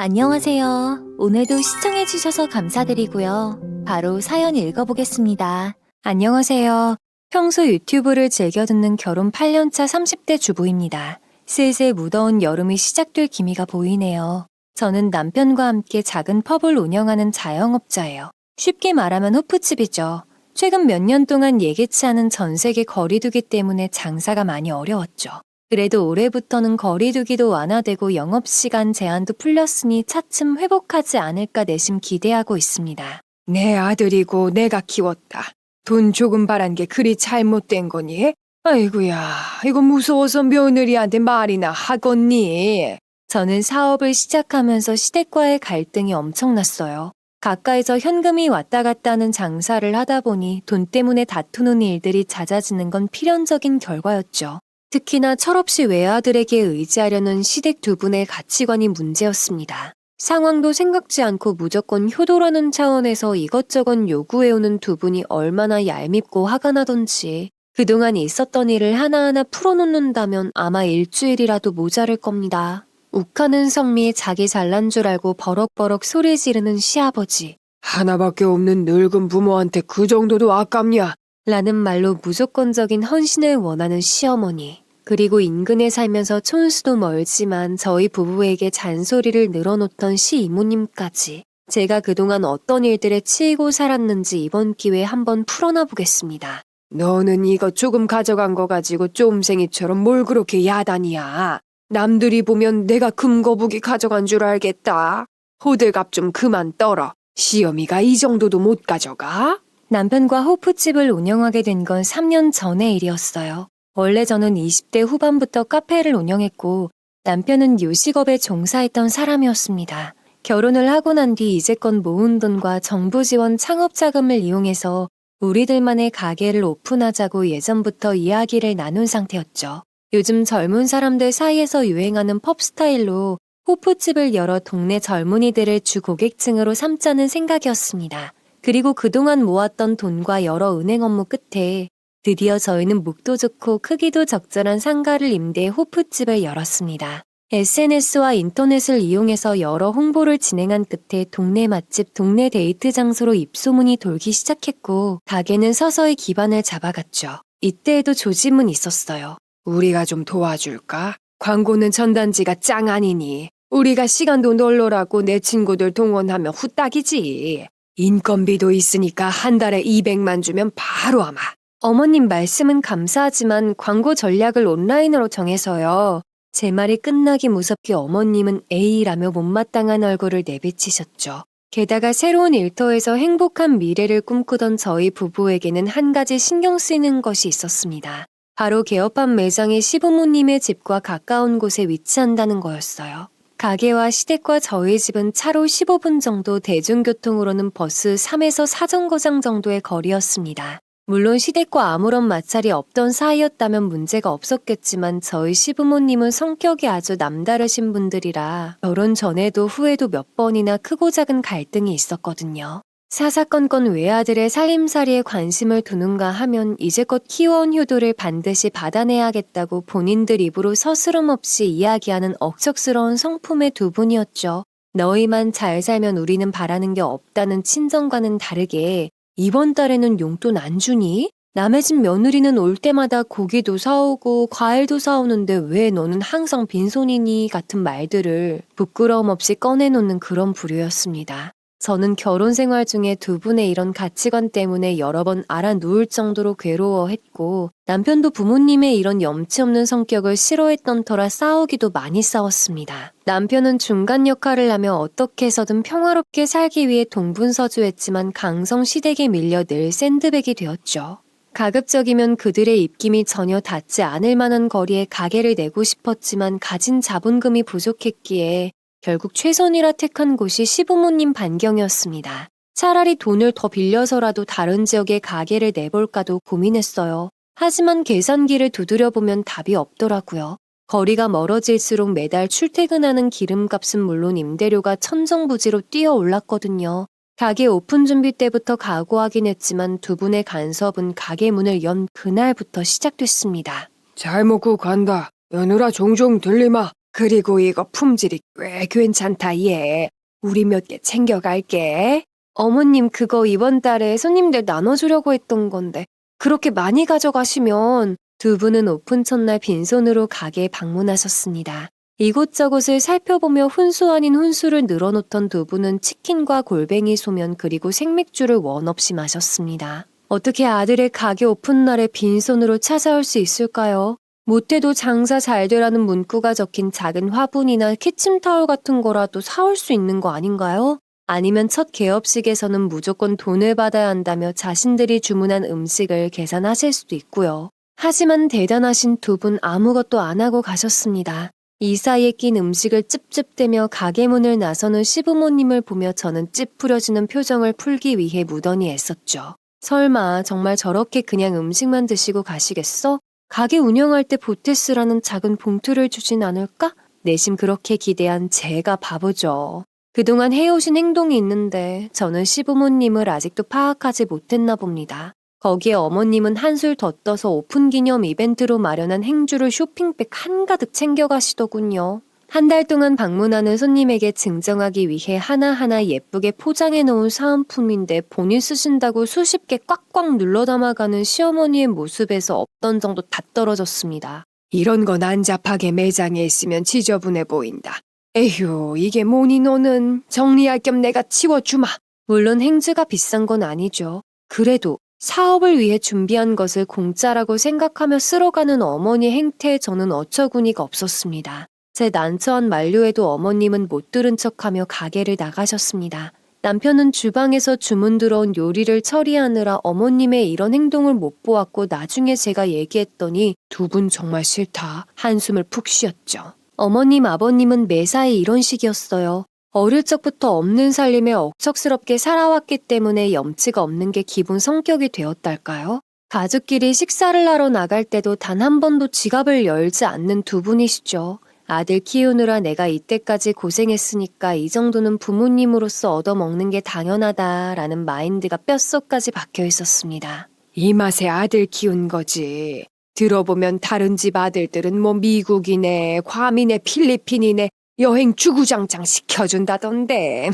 안녕하세요. 오늘도 시청해주셔서 감사드리고요. 바로 사연 읽어보겠습니다. 안녕하세요. 평소 유튜브를 즐겨 듣는 결혼 8년차 30대 주부입니다. 슬슬 무더운 여름이 시작될 기미가 보이네요. 저는 남편과 함께 작은 펍을 운영하는 자영업자예요. 쉽게 말하면 호프집이죠. 최근 몇 년 동안 예기치 않은 전세계 거리두기 때문에 장사가 많이 어려웠죠. 그래도 올해부터는 거리두기도 완화되고 영업시간 제한도 풀렸으니 차츰 회복하지 않을까 내심 기대하고 있습니다. 내 아들이고 내가 키웠다. 돈 조금 바란 게 그리 잘못된 거니? 아이고야, 이거 무서워서 며느리한테 말이나 하겠니? 저는 사업을 시작하면서 시댁과의 갈등이 엄청났어요. 가까이서 현금이 왔다 갔다 하는 장사를 하다 보니 돈 때문에 다투는 일들이 잦아지는 건 필연적인 결과였죠. 특히나 철없이 외아들에게 의지하려는 시댁 두 분의 가치관이 문제였습니다. 상황도 생각지 않고 무조건 효도라는 차원에서 이것저것 요구해오는 두 분이 얼마나 얄밉고 화가 나던지 그동안 있었던 일을 하나하나 풀어놓는다면 아마 일주일이라도 모자랄 겁니다. 욱하는 성미에 자기 잘난 줄 알고 버럭버럭 소리 지르는 시아버지. 하나밖에 없는 늙은 부모한테 그 정도도 아깝냐? 라는 말로 무조건적인 헌신을 원하는 시어머니. 그리고 인근에 살면서 촌수도 멀지만 저희 부부에게 잔소리를 늘어놓던 시이모님까지. 제가 그동안 어떤 일들에 치이고 살았는지 이번 기회에 한번 풀어놔 보겠습니다. 너는 이거 조금 가져간 거 가지고 쫌생이처럼 뭘 그렇게 야단이야? 남들이 보면 내가 금거북이 가져간 줄 알겠다. 호들갑 좀 그만 떨어. 시어미가 이 정도도 못 가져가? 남편과 호프집을 운영하게 된 건 3년 전의 일이었어요. 원래 저는 20대 후반부터 카페를 운영했고 남편은 요식업에 종사했던 사람이었습니다. 결혼을 하고 난 뒤 이제껏 모은 돈과 정부 지원 창업 자금을 이용해서 우리들만의 가게를 오픈하자고 예전부터 이야기를 나눈 상태였죠. 요즘 젊은 사람들 사이에서 유행하는 펍 스타일로 호프집을 열어 동네 젊은이들을 주 고객층으로 삼자는 생각이었습니다. 그리고 그동안 모았던 돈과 여러 은행 업무 끝에 드디어 저희는 목도 좋고 크기도 적절한 상가를 임대해 호프집을 열었습니다. SNS와 인터넷을 이용해서 여러 홍보를 진행한 끝에 동네 맛집, 동네 데이트 장소로 입소문이 돌기 시작했고 가게는 서서히 기반을 잡아갔죠. 이때에도 조짐은 있었어요. 우리가 좀 도와줄까? 광고는 전단지가 짱 아니니. 우리가 시간도 널널하고 내 친구들 동원하면 후딱이지. 인건비도 있으니까 한 달에 200만 주면 바로 아마. 어머님 말씀은 감사하지만 광고 전략을 온라인으로 정해서요. 제 말이 끝나기 무섭게 어머님은 에이라며 못마땅한 얼굴을 내비치셨죠. 게다가 새로운 일터에서 행복한 미래를 꿈꾸던 저희 부부에게는 한 가지 신경 쓰이는 것이 있었습니다. 바로 개업한 매장이 시부모님의 집과 가까운 곳에 위치한다는 거였어요. 가게와 시댁과 저희 집은 차로 15분 정도, 대중교통으로는 버스 3에서 4정거장 정도의 거리였습니다. 물론 시댁과 아무런 마찰이 없던 사이였다면 문제가 없었겠지만 저희 시부모님은 성격이 아주 남다르신 분들이라 결혼 전에도 후에도 몇 번이나 크고 작은 갈등이 있었거든요. 사사건건 외아들의 살림살이에 관심을 두는가 하면 이제껏 키워온 효도를 반드시 받아내야겠다고 본인들 입으로 서스럼 없이 이야기하는 억척스러운 성품의 두 분이었죠. 너희만 잘 살면 우리는 바라는 게 없다는 친정과는 다르게 이번 달에는 용돈 안 주니? 남의 집 며느리는 올 때마다 고기도 사오고 과일도 사오는데 왜 너는 항상 빈손이니? 같은 말들을 부끄러움 없이 꺼내놓는 그런 부류였습니다. 저는 결혼 생활 중에 두 분의 이런 가치관 때문에 여러 번 알아누울 정도로 괴로워했고 남편도 부모님의 이런 염치 없는 성격을 싫어했던 터라 싸우기도 많이 싸웠습니다. 남편은 중간 역할을 하며 어떻게 해서든 평화롭게 살기 위해 동분서주했지만 강성 시댁에 밀려 늘 샌드백이 되었죠. 가급적이면 그들의 입김이 전혀 닿지 않을 만한 거리에 가게를 내고 싶었지만 가진 자본금이 부족했기에 결국 최선이라 택한 곳이 시부모님 반경이었습니다. 차라리 돈을 더 빌려서라도 다른 지역에 가게를 내볼까도 고민했어요. 하지만 계산기를 두드려보면 답이 없더라고요. 거리가 멀어질수록 매달 출퇴근하는 기름값은 물론 임대료가 천정부지로 뛰어올랐거든요. 가게 오픈 준비 때부터 각오하긴 했지만 두 분의 간섭은 가게 문을 연 그날부터 시작됐습니다. 잘 먹고 간다. 며느라 종종 들리마. 그리고 이거 품질이 꽤 괜찮다 얘. 우리 몇 개 챙겨갈게. 어머님, 그거 이번 달에 손님들 나눠주려고 했던 건데 그렇게 많이 가져가시면. 두 분은 오픈 첫날 빈손으로 가게에 방문하셨습니다. 이곳저곳을 살펴보며 훈수 아닌 훈수를 늘어놓던 두 분은 치킨과 골뱅이 소면 그리고 생맥주를 원 없이 마셨습니다. 어떻게 아들의 가게 오픈 날에 빈손으로 찾아올 수 있을까요? 못해도 장사 잘 되라는 문구가 적힌 작은 화분이나 키친타올 같은 거라도 사올 수 있는 거 아닌가요? 아니면 첫 개업식에서는 무조건 돈을 받아야 한다며 자신들이 주문한 음식을 계산하실 수도 있고요. 하지만 대단하신 두 분 아무것도 안 하고 가셨습니다. 이 사이에 낀 음식을 찝찝대며 가게 문을 나서는 시부모님을 보며 저는 찌푸려지는 표정을 풀기 위해 무던히 애썼죠. 설마 정말 저렇게 그냥 음식만 드시고 가시겠어? 가게 운영할 때 보태 쓰라는 작은 봉투를 주진 않을까? 내심 그렇게 기대한 제가 바보죠. 그동안 해오신 행동이 있는데 저는 시부모님을 아직도 파악하지 못했나 봅니다. 거기에 어머님은 한술 더 떠서 오픈 기념 이벤트로 마련한 행주를 쇼핑백 한가득 챙겨가시더군요. 한 달 동안 방문하는 손님에게 증정하기 위해 하나하나 예쁘게 포장해 놓은 사은품인데 본인 쓰신다고 수십 개 꽉꽉 눌러 담아가는 시어머니의 모습에서 없던 정도 다 떨어졌습니다. 이런 건 안잡하게 매장에 있으면 지저분해 보인다. 에휴, 이게 뭐니 너는. 정리할 겸 내가 치워주마. 물론 행주가 비싼 건 아니죠. 그래도 사업을 위해 준비한 것을 공짜라고 생각하며 쓸어가는 어머니 행태에 저는 어처구니가 없었습니다. 제 난처한 만류에도 어머님은 못 들은 척하며 가게를 나가셨습니다. 남편은 주방에서 주문 들어온 요리를 처리하느라 어머님의 이런 행동을 못 보았고 나중에 제가 얘기했더니 두 분 정말 싫다. 한숨을 푹 쉬었죠. 어머님, 아버님은 매사에 이런 식이었어요. 어릴 적부터 없는 살림에 억척스럽게 살아왔기 때문에 염치가 없는 게 기본 성격이 되었달까요? 가족끼리 식사를 하러 나갈 때도 단 한 번도 지갑을 열지 않는 두 분이시죠. 아들 키우느라 내가 이때까지 고생했으니까 이 정도는 부모님으로서 얻어먹는 게 당연하다라는 마인드가 뼛속까지 박혀 있었습니다. 이 맛에 아들 키운 거지. 들어보면 다른 집 아들들은 뭐 미국이네, 괌이네, 필리핀이네 여행 주구장창 시켜준다던데.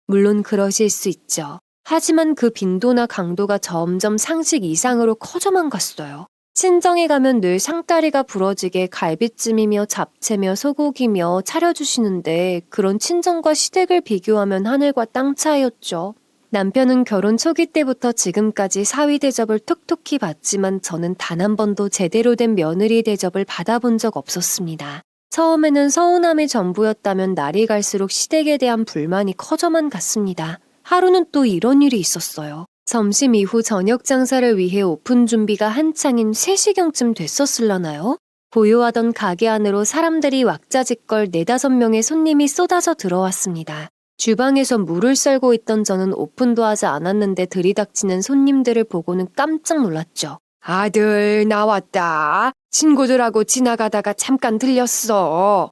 물론 그러실 수 있죠. 하지만 그 빈도나 강도가 점점 상식 이상으로 커져만 갔어요. 친정에 가면 늘 상다리가 부러지게 갈비찜이며 잡채며 소고기며 차려주시는데 그런 친정과 시댁을 비교하면 하늘과 땅 차이였죠. 남편은 결혼 초기 때부터 지금까지 사위 대접을 톡톡히 받지만 저는 단 한 번도 제대로 된 며느리 대접을 받아본 적 없었습니다. 처음에는 서운함이 전부였다면 날이 갈수록 시댁에 대한 불만이 커져만 갔습니다. 하루는 또 이런 일이 있었어요. 점심 이후 저녁 장사를 위해 오픈 준비가 한창인 3시경쯤 됐었을라나요? 보유하던 가게 안으로 사람들이 왁자지껄 4-5명의 손님이 쏟아져 들어왔습니다. 주방에서 물을 썰고 있던 저는 오픈도 하지 않았는데 들이닥치는 손님들을 보고는 깜짝 놀랐죠. 아들 나왔다. 친구들하고 지나가다가 잠깐 들렸어.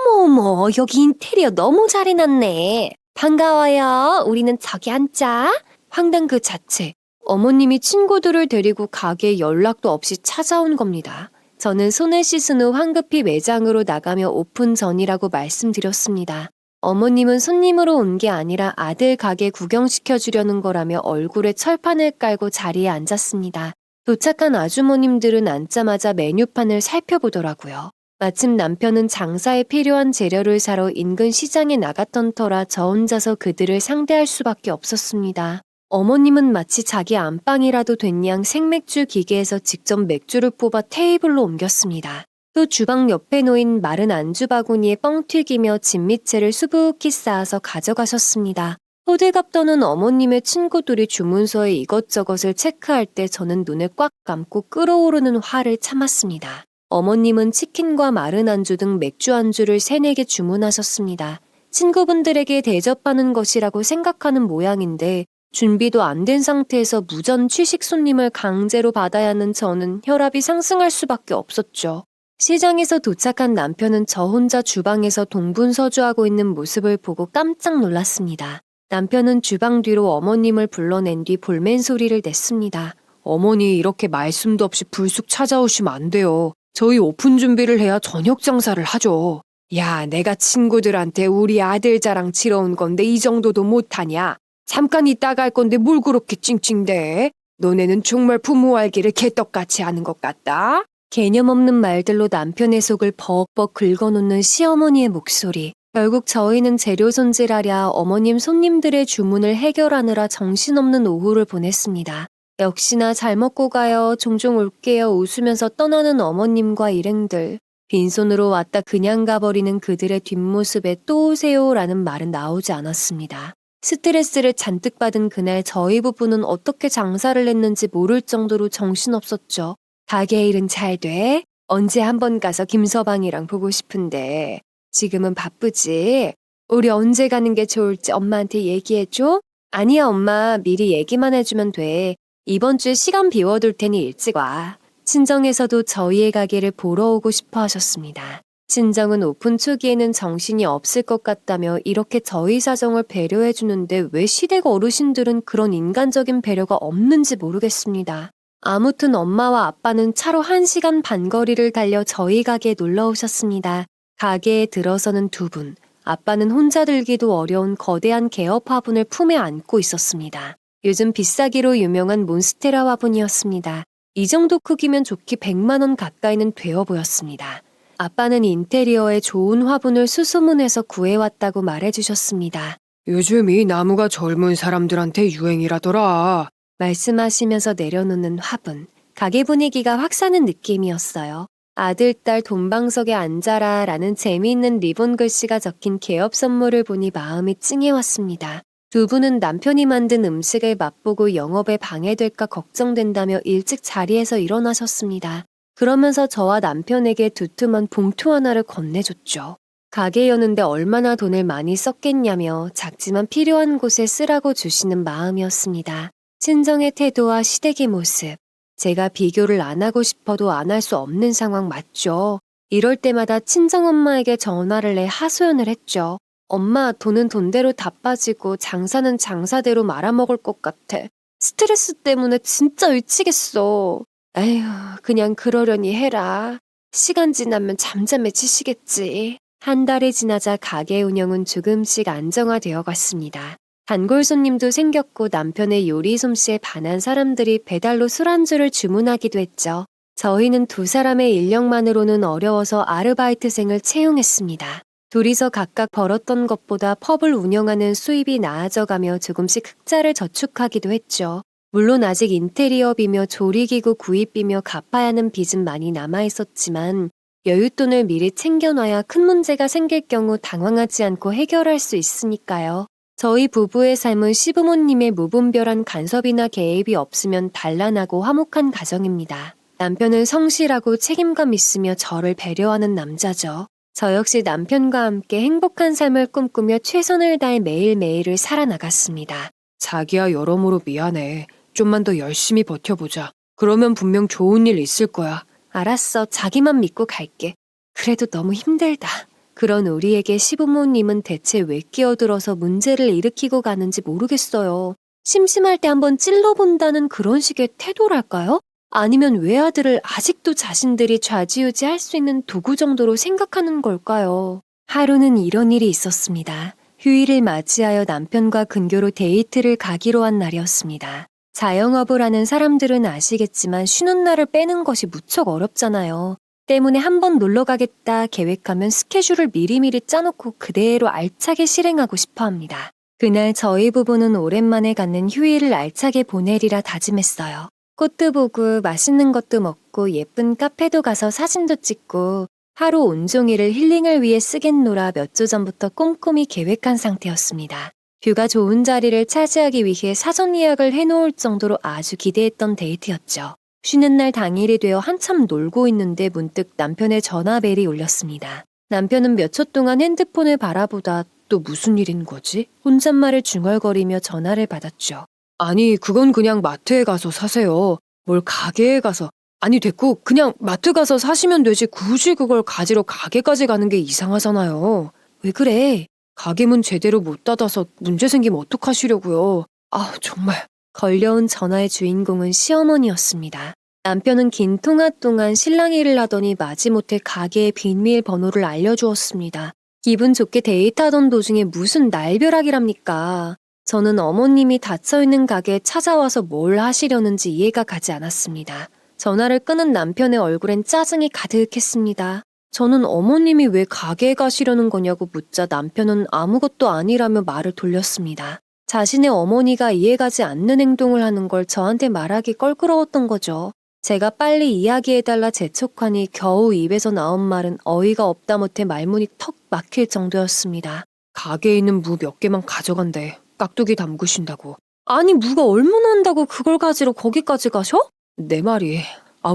어머, 여기 인테리어 너무 잘 해놨네. 반가워요. 우리는 저기 앉자. 황당 그 자체. 어머님이 친구들을 데리고 가게에 연락도 없이 찾아온 겁니다. 저는 손을 씻은 후 황급히 매장으로 나가며 오픈 전이라고 말씀드렸습니다. 어머님은 손님으로 온 게 아니라 아들 가게 구경시켜주려는 거라며 얼굴에 철판을 깔고 자리에 앉았습니다. 도착한 아주머님들은 앉자마자 메뉴판을 살펴보더라고요. 마침 남편은 장사에 필요한 재료를 사러 인근 시장에 나갔던 터라 저 혼자서 그들을 상대할 수밖에 없었습니다. 어머님은 마치 자기 안방이라도 된 양 생맥주 기계에서 직접 맥주를 뽑아 테이블로 옮겼습니다. 또 주방 옆에 놓인 마른 안주 바구니에 뻥 튀기며 진미채를 수북히 쌓아서 가져가셨습니다. 호들갑 떠는 어머님의 친구들이 주문서에 이것저것을 체크할 때 저는 눈을 꽉 감고 끓어오르는 화를 참았습니다. 어머님은 치킨과 마른 안주 등 맥주 안주를 3-4개 주문하셨습니다. 친구분들에게 대접하는 것이라고 생각하는 모양인데 준비도 안 된 상태에서 무전 취식 손님을 강제로 받아야 하는 저는 혈압이 상승할 수밖에 없었죠. 시장에서 도착한 남편은 저 혼자 주방에서 동분서주하고 있는 모습을 보고 깜짝 놀랐습니다. 남편은 주방 뒤로 어머님을 불러낸 뒤 볼멘 소리를 냈습니다. 어머니 이렇게 말씀도 없이 불쑥 찾아오시면 안 돼요. 저희 오픈 준비를 해야 저녁 장사를 하죠. 야, 내가 친구들한테 우리 아들 자랑 치러 온 건데 이 정도도 못하냐? 잠깐 있다 갈 건데 뭘 그렇게 찡찡대? 너네는 정말 부모 알기를 개떡같이 하는 것 같다. 개념 없는 말들로 남편의 속을 벅벅 긁어놓는 시어머니의 목소리. 결국 저희는 재료 손질하랴 어머님 손님들의 주문을 해결하느라 정신없는 오후를 보냈습니다. 역시나 잘 먹고 가요. 종종 올게요. 웃으면서 떠나는 어머님과 일행들. 빈손으로 왔다 그냥 가버리는 그들의 뒷모습에 또 오세요라는 말은 나오지 않았습니다. 스트레스를 잔뜩 받은 그날 저희 부부는 어떻게 장사를 했는지 모를 정도로 정신없었죠. 가게 일은 잘 돼? 언제 한번 가서 김서방이랑 보고 싶은데. 지금은 바쁘지? 우리 언제 가는 게 좋을지 엄마한테 얘기해줘? 아니야 엄마 미리 얘기만 해주면 돼. 이번 주에 시간 비워둘 테니 일찍 와. 친정에서도 저희의 가게를 보러 오고 싶어 하셨습니다. 친정은 오픈 초기에는 정신이 없을 것 같다며 이렇게 저희 사정을 배려해 주는데 왜 시댁 어르신들은 그런 인간적인 배려가 없는지 모르겠습니다. 아무튼 엄마와 아빠는 차로 1시간 반 거리를 달려 저희 가게에 놀러 오셨습니다. 가게에 들어서는 두 분, 아빠는 혼자 들기도 어려운 거대한 개업 화분을 품에 안고 있었습니다. 요즘 비싸기로 유명한 몬스테라 화분이었습니다. 이 정도 크기면 좋기 100만 원 가까이는 되어 보였습니다. 아빠는 인테리어에 좋은 화분을 수소문해서 구해왔다고 말해주셨습니다. 요즘 이 나무가 젊은 사람들한테 유행이라더라. 말씀하시면서 내려놓는 화분. 가게 분위기가 확 사는 느낌이었어요. 아들, 딸 돈방석에 앉아라 라는 재미있는 리본 글씨가 적힌 개업 선물을 보니 마음이 찡해왔습니다. 두 분은 남편이 만든 음식을 맛보고 영업에 방해될까 걱정된다며 일찍 자리에서 일어나셨습니다. 그러면서 저와 남편에게 두툼한 봉투 하나를 건네줬죠. 가게 여는데 얼마나 돈을 많이 썼겠냐며 작지만 필요한 곳에 쓰라고 주시는 마음이었습니다. 친정의 태도와 시댁의 모습. 제가 비교를 안 하고 싶어도 안 할 수 없는 상황 맞죠? 이럴 때마다 친정엄마에게 전화를 내 하소연을 했죠. 엄마, 돈은 돈대로 다 빠지고 장사는 장사대로 말아먹을 것 같아. 스트레스 때문에 진짜 미치겠어. 에휴, 그냥 그러려니 해라. 시간 지나면 잠잠해지시겠지. 한 달이 지나자 가게 운영은 조금씩 안정화되어 갔습니다. 단골 손님도 생겼고 남편의 요리 솜씨에 반한 사람들이 배달로 술안주를 주문하기도 했죠. 저희는 두 사람의 인력만으로는 어려워서 아르바이트생을 채용했습니다. 둘이서 각각 벌었던 것보다 펍을 운영하는 수입이 나아져가며 조금씩 흑자를 저축하기도 했죠. 물론 아직 인테리어비며 조리기구 구입비며 갚아야 하는 빚은 많이 남아있었지만 여윳돈을 미리 챙겨놔야 큰 문제가 생길 경우 당황하지 않고 해결할 수 있으니까요. 저희 부부의 삶은 시부모님의 무분별한 간섭이나 개입이 없으면 단란하고 화목한 가정입니다. 남편은 성실하고 책임감 있으며 저를 배려하는 남자죠. 저 역시 남편과 함께 행복한 삶을 꿈꾸며 최선을 다해 매일매일을 살아나갔습니다. 자기야 여러모로 미안해. 좀만 더 열심히 버텨보자. 그러면 분명 좋은 일 있을 거야. 알았어. 자기만 믿고 갈게. 그래도 너무 힘들다. 그런 우리에게 시부모님은 대체 왜 끼어들어서 문제를 일으키고 가는지 모르겠어요. 심심할 때 한번 찔러본다는 그런 식의 태도랄까요? 아니면 외아들을 아직도 자신들이 좌지우지할 수 있는 도구 정도로 생각하는 걸까요? 하루는 이런 일이 있었습니다. 휴일을 맞이하여 남편과 근교로 데이트를 가기로 한 날이었습니다. 자영업을 하는 사람들은 아시겠지만 쉬는 날을 빼는 것이 무척 어렵잖아요. 때문에 한번 놀러 가겠다 계획하면 스케줄을 미리미리 짜놓고 그대로 알차게 실행하고 싶어 합니다. 그날 저희 부부는 오랜만에 갖는 휴일을 알차게 보내리라 다짐했어요. 꽃도 보고 맛있는 것도 먹고 예쁜 카페도 가서 사진도 찍고 하루 온종일을 힐링을 위해 쓰겠노라 몇 주 전부터 꼼꼼히 계획한 상태였습니다. 뷰가 좋은 자리를 차지하기 위해 사전 예약을 해놓을 정도로 아주 기대했던 데이트였죠. 쉬는 날 당일이 되어 한참 놀고 있는데 문득 남편의 전화벨이 울렸습니다. 남편은 몇 초 동안 핸드폰을 바라보다 또 무슨 일인 거지? 혼잣말을 중얼거리며 전화를 받았죠. 아니 그건 그냥 마트에 가서 사세요. 뭘 가게에 가서. 아니 됐고 그냥 마트 가서 사시면 되지 굳이 그걸 가지러 가게까지 가는 게 이상하잖아요. 왜 그래? 가게 문 제대로 못 닫아서 문제 생기면 어떡하시려고요. 아 정말. 걸려온 전화의 주인공은 시어머니였습니다. 남편은 긴 통화 동안 실랑 일을 하더니 마지못해 가게의 비밀번호를 알려주었습니다. 기분 좋게 데이트하던 도중에 무슨 날벼락이랍니까. 저는 어머님이 닫혀있는 가게에 찾아와서 뭘 하시려는지 이해가 가지 않았습니다. 전화를 끊은 남편의 얼굴엔 짜증이 가득했습니다. 저는 어머님이 왜 가게에 가시려는 거냐고 묻자 남편은 아무것도 아니라며 말을 돌렸습니다. 자신의 어머니가 이해가지 않는 행동을 하는 걸 저한테 말하기 껄끄러웠던 거죠. 제가 빨리 이야기해달라 재촉하니 겨우 입에서 나온 말은 어이가 없다 못해 말문이 턱 막힐 정도였습니다. 가게에 있는 무 몇 개만 가져간대. 깍두기 담그신다고. 아니 무가 얼마나 한다고 그걸 가지러 거기까지 가셔? 내 말이.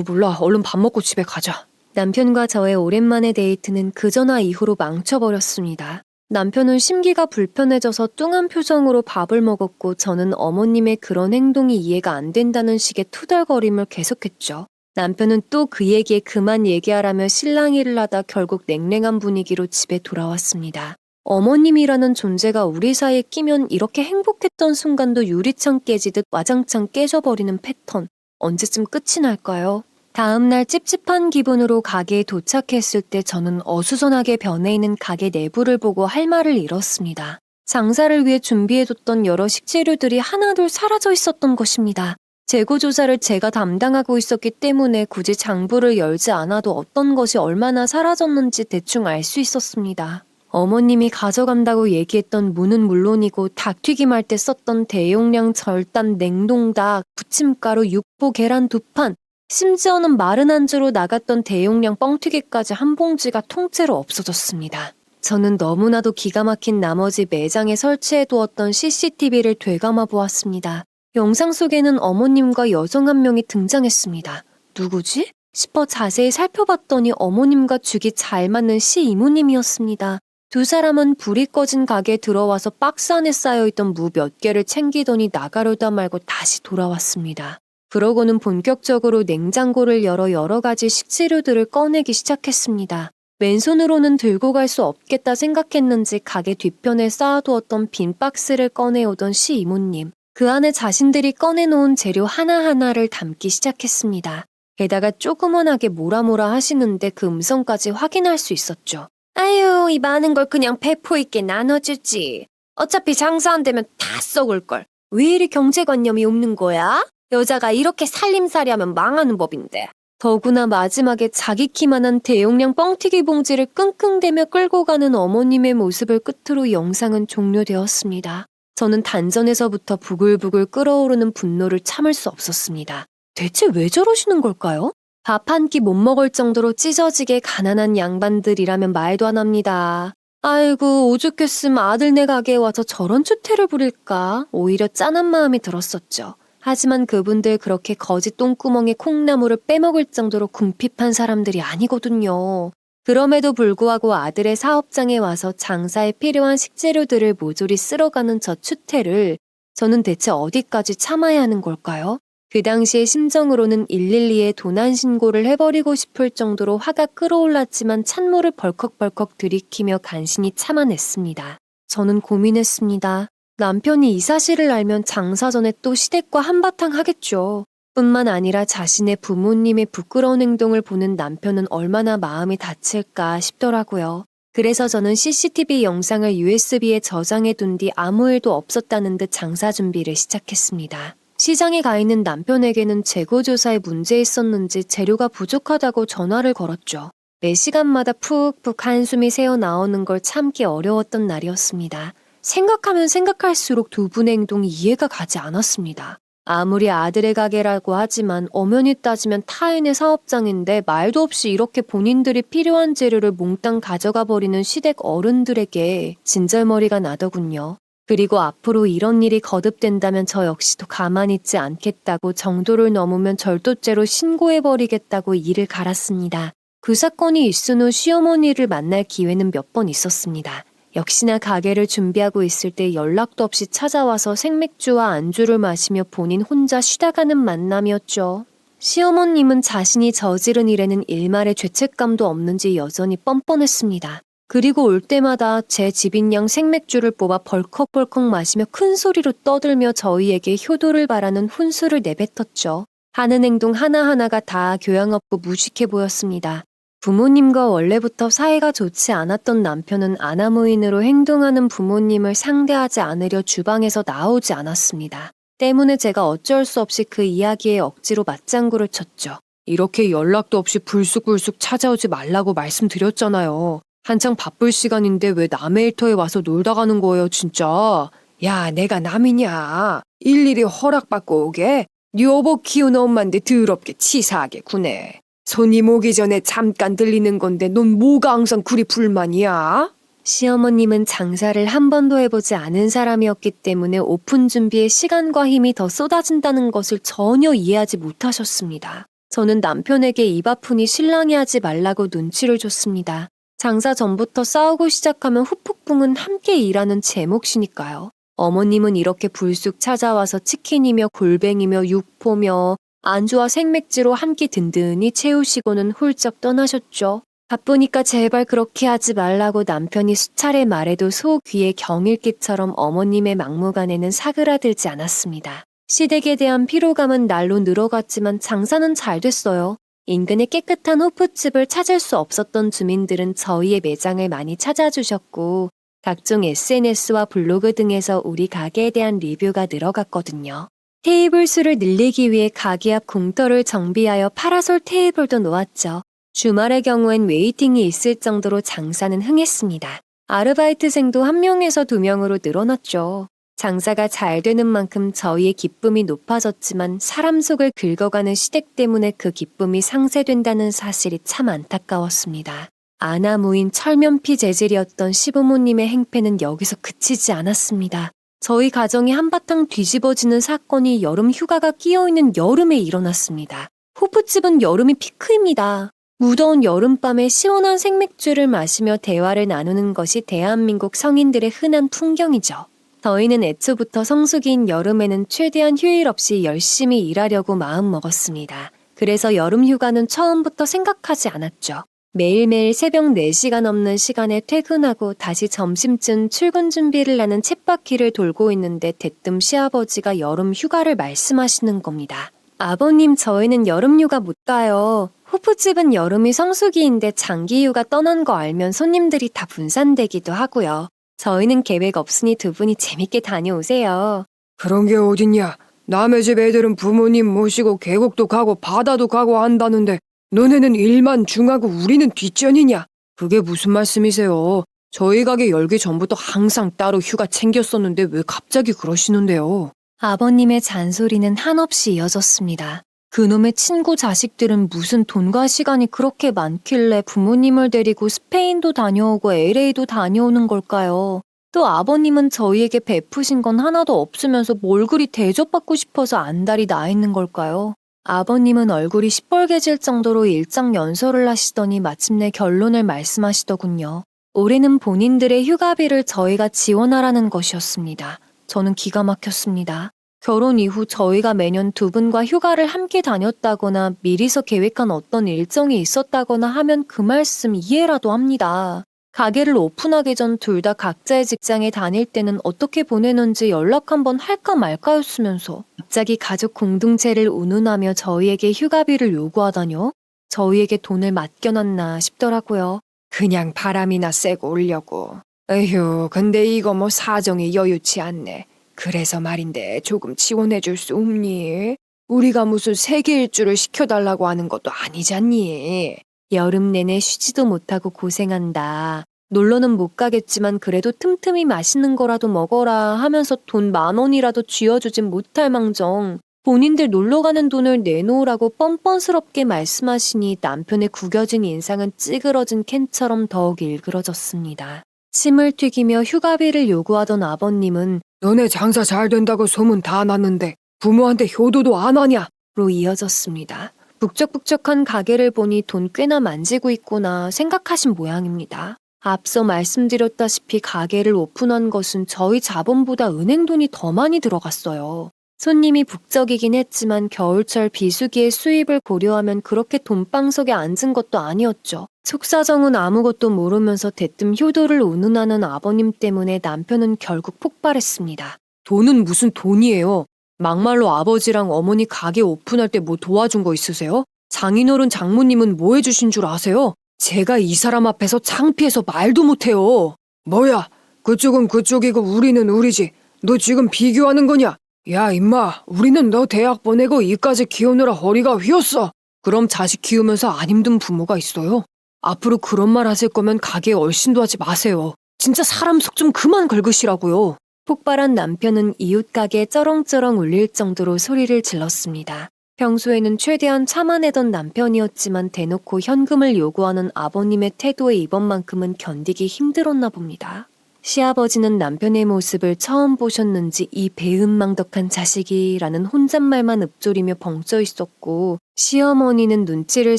몰라. 얼른 밥 먹고 집에 가자. 남편과 저의 오랜만의 데이트는 그전화 이후로 망쳐버렸습니다. 남편은 심기가 불편해져서 뚱한 표정으로 밥을 먹었고 저는 어머님의 그런 행동이 이해가 안 된다는 식의 투덜거림을 계속했죠. 남편은 또 그 얘기에 그만 얘기하라며 실랑이를 하다 결국 냉랭한 분위기로 집에 돌아왔습니다. 어머님이라는 존재가 우리 사이에 끼면 이렇게 행복했던 순간도 유리창 깨지듯 와장창 깨져버리는 패턴. 언제쯤 끝이 날까요? 다음날 찝찝한 기분으로 가게에 도착했을 때 저는 어수선하게 변해 있는 가게 내부를 보고 할 말을 잃었습니다. 장사를 위해 준비해뒀던 여러 식재료들이 하나둘 사라져 있었던 것입니다. 재고조사를 제가 담당하고 있었기 때문에 굳이 장부를 열지 않아도 어떤 것이 얼마나 사라졌는지 대충 알 수 있었습니다. 어머님이 가져간다고 얘기했던 무는 물론이고 닭튀김할 때 썼던 대용량 절단 냉동닭, 부침가루, 육포, 계란 2판, 심지어는 마른 안주로 나갔던 대용량 뻥튀기까지 한 봉지가 통째로 없어졌습니다. 저는 너무나도 기가 막힌 나머지 매장에 설치해두었던 CCTV를 되감아 보았습니다. 영상 속에는 어머님과 여성 한 명이 등장했습니다. 누구지? 싶어 자세히 살펴봤더니 어머님과 죽이 잘 맞는 이모님이었습니다. 두 사람은 불이 꺼진 가게에 들어와서 박스 안에 쌓여있던 무 몇 개를 챙기더니 나가려다 말고 다시 돌아왔습니다. 그러고는 본격적으로 냉장고를 열어 여러 가지 식재료들을 꺼내기 시작했습니다. 왼손으로는 들고 갈 수 없겠다 생각했는지 가게 뒤편에 쌓아두었던 빈 박스를 꺼내오던 이모님. 그 안에 자신들이 꺼내놓은 재료 하나하나를 담기 시작했습니다. 게다가 조그만하게 뭐라 하시는데 그 음성까지 확인할 수 있었죠. 아유, 이 많은 걸 그냥 배포 있게 나눠주지. 어차피 장사 안 되면 다 썩을걸. 왜 이리 경제관념이 없는 거야? 여자가 이렇게 살림살이 하면 망하는 법인데. 더구나 마지막에 자기 키만한 대용량 뻥튀기 봉지를 끙끙대며 끌고 가는 어머님의 모습을 끝으로 영상은 종료되었습니다. 저는 단전에서부터 부글부글 끓어오르는 분노를 참을 수 없었습니다. 대체 왜 저러시는 걸까요? 밥 한 끼 못 먹을 정도로 찢어지게 가난한 양반들이라면 말도 안 합니다. 아이고 오죽했으면 아들네 가게에 와서 저런 추태를 부릴까? 오히려 짠한 마음이 들었었죠. 하지만 그분들 그렇게 거지 똥구멍에 콩나물을 빼먹을 정도로 궁핍한 사람들이 아니거든요. 그럼에도 불구하고 아들의 사업장에 와서 장사에 필요한 식재료들을 모조리 쓸어가는 저 추태를 저는 대체 어디까지 참아야 하는 걸까요? 그 당시의 심정으로는 112에 도난 신고를 해버리고 싶을 정도로 화가 끓어올랐지만 찬물을 벌컥벌컥 들이키며 간신히 참아냈습니다. 저는 고민했습니다. 남편이 이 사실을 알면 장사 전에 또 시댁과 한바탕 하겠죠. 뿐만 아니라 자신의 부모님의 부끄러운 행동을 보는 남편은 얼마나 마음이 다칠까 싶더라고요. 그래서 저는 CCTV 영상을 USB에 저장해 둔 뒤 아무 일도 없었다는 듯 장사 준비를 시작했습니다. 시장에 가 있는 남편에게는 재고조사에 문제 있었는지 재료가 부족하다고 전화를 걸었죠. 매 시간마다 푹푹 한숨이 새어나오는 걸 참기 어려웠던 날이었습니다. 생각하면 생각할수록 두 분의 행동이 이해가 가지 않았습니다. 아무리 아들의 가게라고 하지만 엄연히 따지면 타인의 사업장인데 말도 없이 이렇게 본인들이 필요한 재료를 몽땅 가져가 버리는 시댁 어른들에게 진절머리가 나더군요. 그리고 앞으로 이런 일이 거듭된다면 저 역시도 가만히 있지 않겠다고 정도를 넘으면 절도죄로 신고해버리겠다고 이를 갈았습니다. 그 사건이 있은 후 시어머니를 만날 기회는 몇 번 있었습니다. 역시나 가게를 준비하고 있을 때 연락도 없이 찾아와서 생맥주와 안주를 마시며 본인 혼자 쉬다 가는 만남이었죠. 시어머님은 자신이 저지른 일에는 일말의 죄책감도 없는지 여전히 뻔뻔했습니다. 그리고 올 때마다 제 집인 양 생맥주를 뽑아 벌컥벌컥 마시며 큰 소리로 떠들며 저희에게 효도를 바라는 훈수를 내뱉었죠. 하는 행동 하나하나가 다 교양 없고 무식해 보였습니다. 부모님과 원래부터 사이가 좋지 않았던 남편은 아나무인으로 행동하는 부모님을 상대하지 않으려 주방에서 나오지 않았습니다. 때문에 제가 어쩔 수 없이 그 이야기에 억지로 맞장구를 쳤죠. 이렇게 연락도 없이 불쑥불쑥 찾아오지 말라고 말씀드렸잖아요. 한창 바쁠 시간인데 왜 남의 일터에 와서 놀다 가는 거예요, 진짜. 야, 내가 남이냐. 일일이 허락받고 오게? 네 여보 키우는 엄마인데 더럽게 치사하게 구네. 손님 오기 전에 잠깐 들리는 건데 넌 뭐가 항상 그리 불만이야? 시어머님은 장사를 한 번도 해보지 않은 사람이었기 때문에 오픈 준비에 시간과 힘이 더 쏟아진다는 것을 전혀 이해하지 못하셨습니다. 저는 남편에게 입 아프니 신랑이 하지 말라고 눈치를 줬습니다. 장사 전부터 싸우고 시작하면 후폭풍은 함께 일하는 제 몫이니까요. 어머님은 이렇게 불쑥 찾아와서 치킨이며 골뱅이며 육포며 안주와 생맥주로 한 끼 든든히 채우시고는 훌쩍 떠나셨죠. 바쁘니까 제발 그렇게 하지 말라고 남편이 수차례 말해도 소 귀에 경일기처럼 어머님의 막무가내는 사그라들지 않았습니다. 시댁에 대한 피로감은 날로 늘어갔지만 장사는 잘 됐어요. 인근의 깨끗한 호프집을 찾을 수 없었던 주민들은 저희의 매장을 많이 찾아주셨고 각종 SNS와 블로그 등에서 우리 가게에 대한 리뷰가 늘어갔거든요. 테이블 수를 늘리기 위해 가게 앞 공터를 정비하여 파라솔 테이블도 놓았죠. 주말의 경우엔 웨이팅이 있을 정도로 장사는 흥했습니다. 아르바이트생도 1명에서 2명으로 늘어났죠. 장사가 잘 되는 만큼 저희의 기쁨이 높아졌지만 사람 속을 긁어가는 시댁 때문에 그 기쁨이 상쇄된다는 사실이 참 안타까웠습니다. 아나무인 철면피 재질이었던 시부모님의 행패는 여기서 그치지 않았습니다. 저희 가정이 한바탕 뒤집어지는 사건이 여름 휴가가 끼어있는 여름에 일어났습니다. 호프집은 여름이 피크입니다. 무더운 여름밤에 시원한 생맥주를 마시며 대화를 나누는 것이 대한민국 성인들의 흔한 풍경이죠. 저희는 애초부터 성수기인 여름에는 최대한 휴일 없이 열심히 일하려고 마음먹었습니다. 그래서 여름 휴가는 처음부터 생각하지 않았죠. 매일매일 새벽 4시가 넘는 시간에 퇴근하고 다시 점심쯤 출근 준비를 하는 쳇바퀴를 돌고 있는데 대뜸 시아버지가 여름 휴가를 말씀하시는 겁니다. 아버님, 저희는 여름 휴가 못 가요. 호프집은 여름이 성수기인데 장기 휴가 떠난 거 알면 손님들이 다 분산되기도 하고요. 저희는 계획 없으니 두 분이 재밌게 다녀오세요. 그런 게 어딨냐. 남의 집 애들은 부모님 모시고 계곡도 가고 바다도 가고 한다는데 너네는 일만 중하고 우리는 뒷전이냐? 그게 무슨 말씀이세요? 저희 가게 열기 전부터 항상 따로 휴가 챙겼었는데 왜 갑자기 그러시는데요? 아버님의 잔소리는 한없이 이어졌습니다. 그놈의 친구 자식들은 무슨 돈과 시간이 그렇게 많길래 부모님을 데리고 스페인도 다녀오고 LA도 다녀오는 걸까요? 또 아버님은 저희에게 베푸신 건 하나도 없으면서 뭘 그리 대접받고 싶어서 안달이 나 있는 걸까요? 아버님은 얼굴이 시뻘개질 정도로 일장 연설을 하시더니 마침내 결론을 말씀하시더군요. 올해는 본인들의 휴가비를 저희가 지원하라는 것이었습니다. 저는 기가 막혔습니다. 결혼 이후 저희가 매년 두 분과 휴가를 함께 다녔다거나 미리서 계획한 어떤 일정이 있었다거나 하면 그 말씀 이해라도 합니다. 가게를 오픈하기 전 둘 다 각자의 직장에 다닐 때는 어떻게 보내는지 연락 한번 할까 말까였으면서 갑자기 가족 공동체를 운운하며 저희에게 휴가비를 요구하다뇨? 저희에게 돈을 맡겨놨나 싶더라고요. 그냥 바람이나 쐬고 오려고. 에휴, 근데 이거 뭐 사정이 여유치 않네. 그래서 말인데 조금 지원해줄 수 없니? 우리가 무슨 세계 일주를 시켜달라고 하는 것도 아니잖니. 여름 내내 쉬지도 못하고 고생한다. 놀러는 못 가겠지만 그래도 틈틈이 맛있는 거라도 먹어라 하면서 돈 10,000원이라도 쥐어주진 못할 망정 본인들 놀러가는 돈을 내놓으라고 뻔뻔스럽게 말씀하시니 남편의 구겨진 인상은 찌그러진 캔처럼 더욱 일그러졌습니다. 침을 튀기며 휴가비를 요구하던 아버님은 너네 장사 잘 된다고 소문 다 났는데 부모한테 효도도 안 하냐? 로 이어졌습니다. 북적북적한 가게를 보니 돈 꽤나 만지고 있구나 생각하신 모양입니다. 앞서 말씀드렸다시피 가게를 오픈한 것은 저희 자본보다 은행 돈이 더 많이 들어갔어요. 손님이 북적이긴 했지만 겨울철 비수기의 수입을 고려하면 그렇게 돈방석에 앉은 것도 아니었죠. 속사정은 아무것도 모르면서 대뜸 효도를 운운하는 아버님 때문에 남편은 결국 폭발했습니다. 돈은 무슨 돈이에요? 막말로 아버지랑 어머니 가게 오픈할 때 뭐 도와준 거 있으세요? 장인어른 장모님은 뭐 해주신 줄 아세요? 제가 이 사람 앞에서 창피해서 말도 못해요. 뭐야, 그쪽은 그쪽이고 우리는 우리지. 너 지금 비교하는 거냐? 야, 임마, 우리는 너 대학 보내고 이까지 키우느라 허리가 휘었어. 그럼 자식 키우면서 안 힘든 부모가 있어요? 앞으로 그런 말 하실 거면 가게에 얼씬도 하지 마세요. 진짜 사람 속 좀 그만 긁으시라고요. 폭발한 남편은 이웃 가게에 쩌렁쩌렁 울릴 정도로 소리를 질렀습니다. 평소에는 최대한 참아내던 남편이었지만 대놓고 현금을 요구하는 아버님의 태도에 이번만큼은 견디기 힘들었나 봅니다. 시아버지는 남편의 모습을 처음 보셨는지 이 배은망덕한 자식이라는 혼잣말만 읊조리며 벙쪄 있었고, 시어머니는 눈치를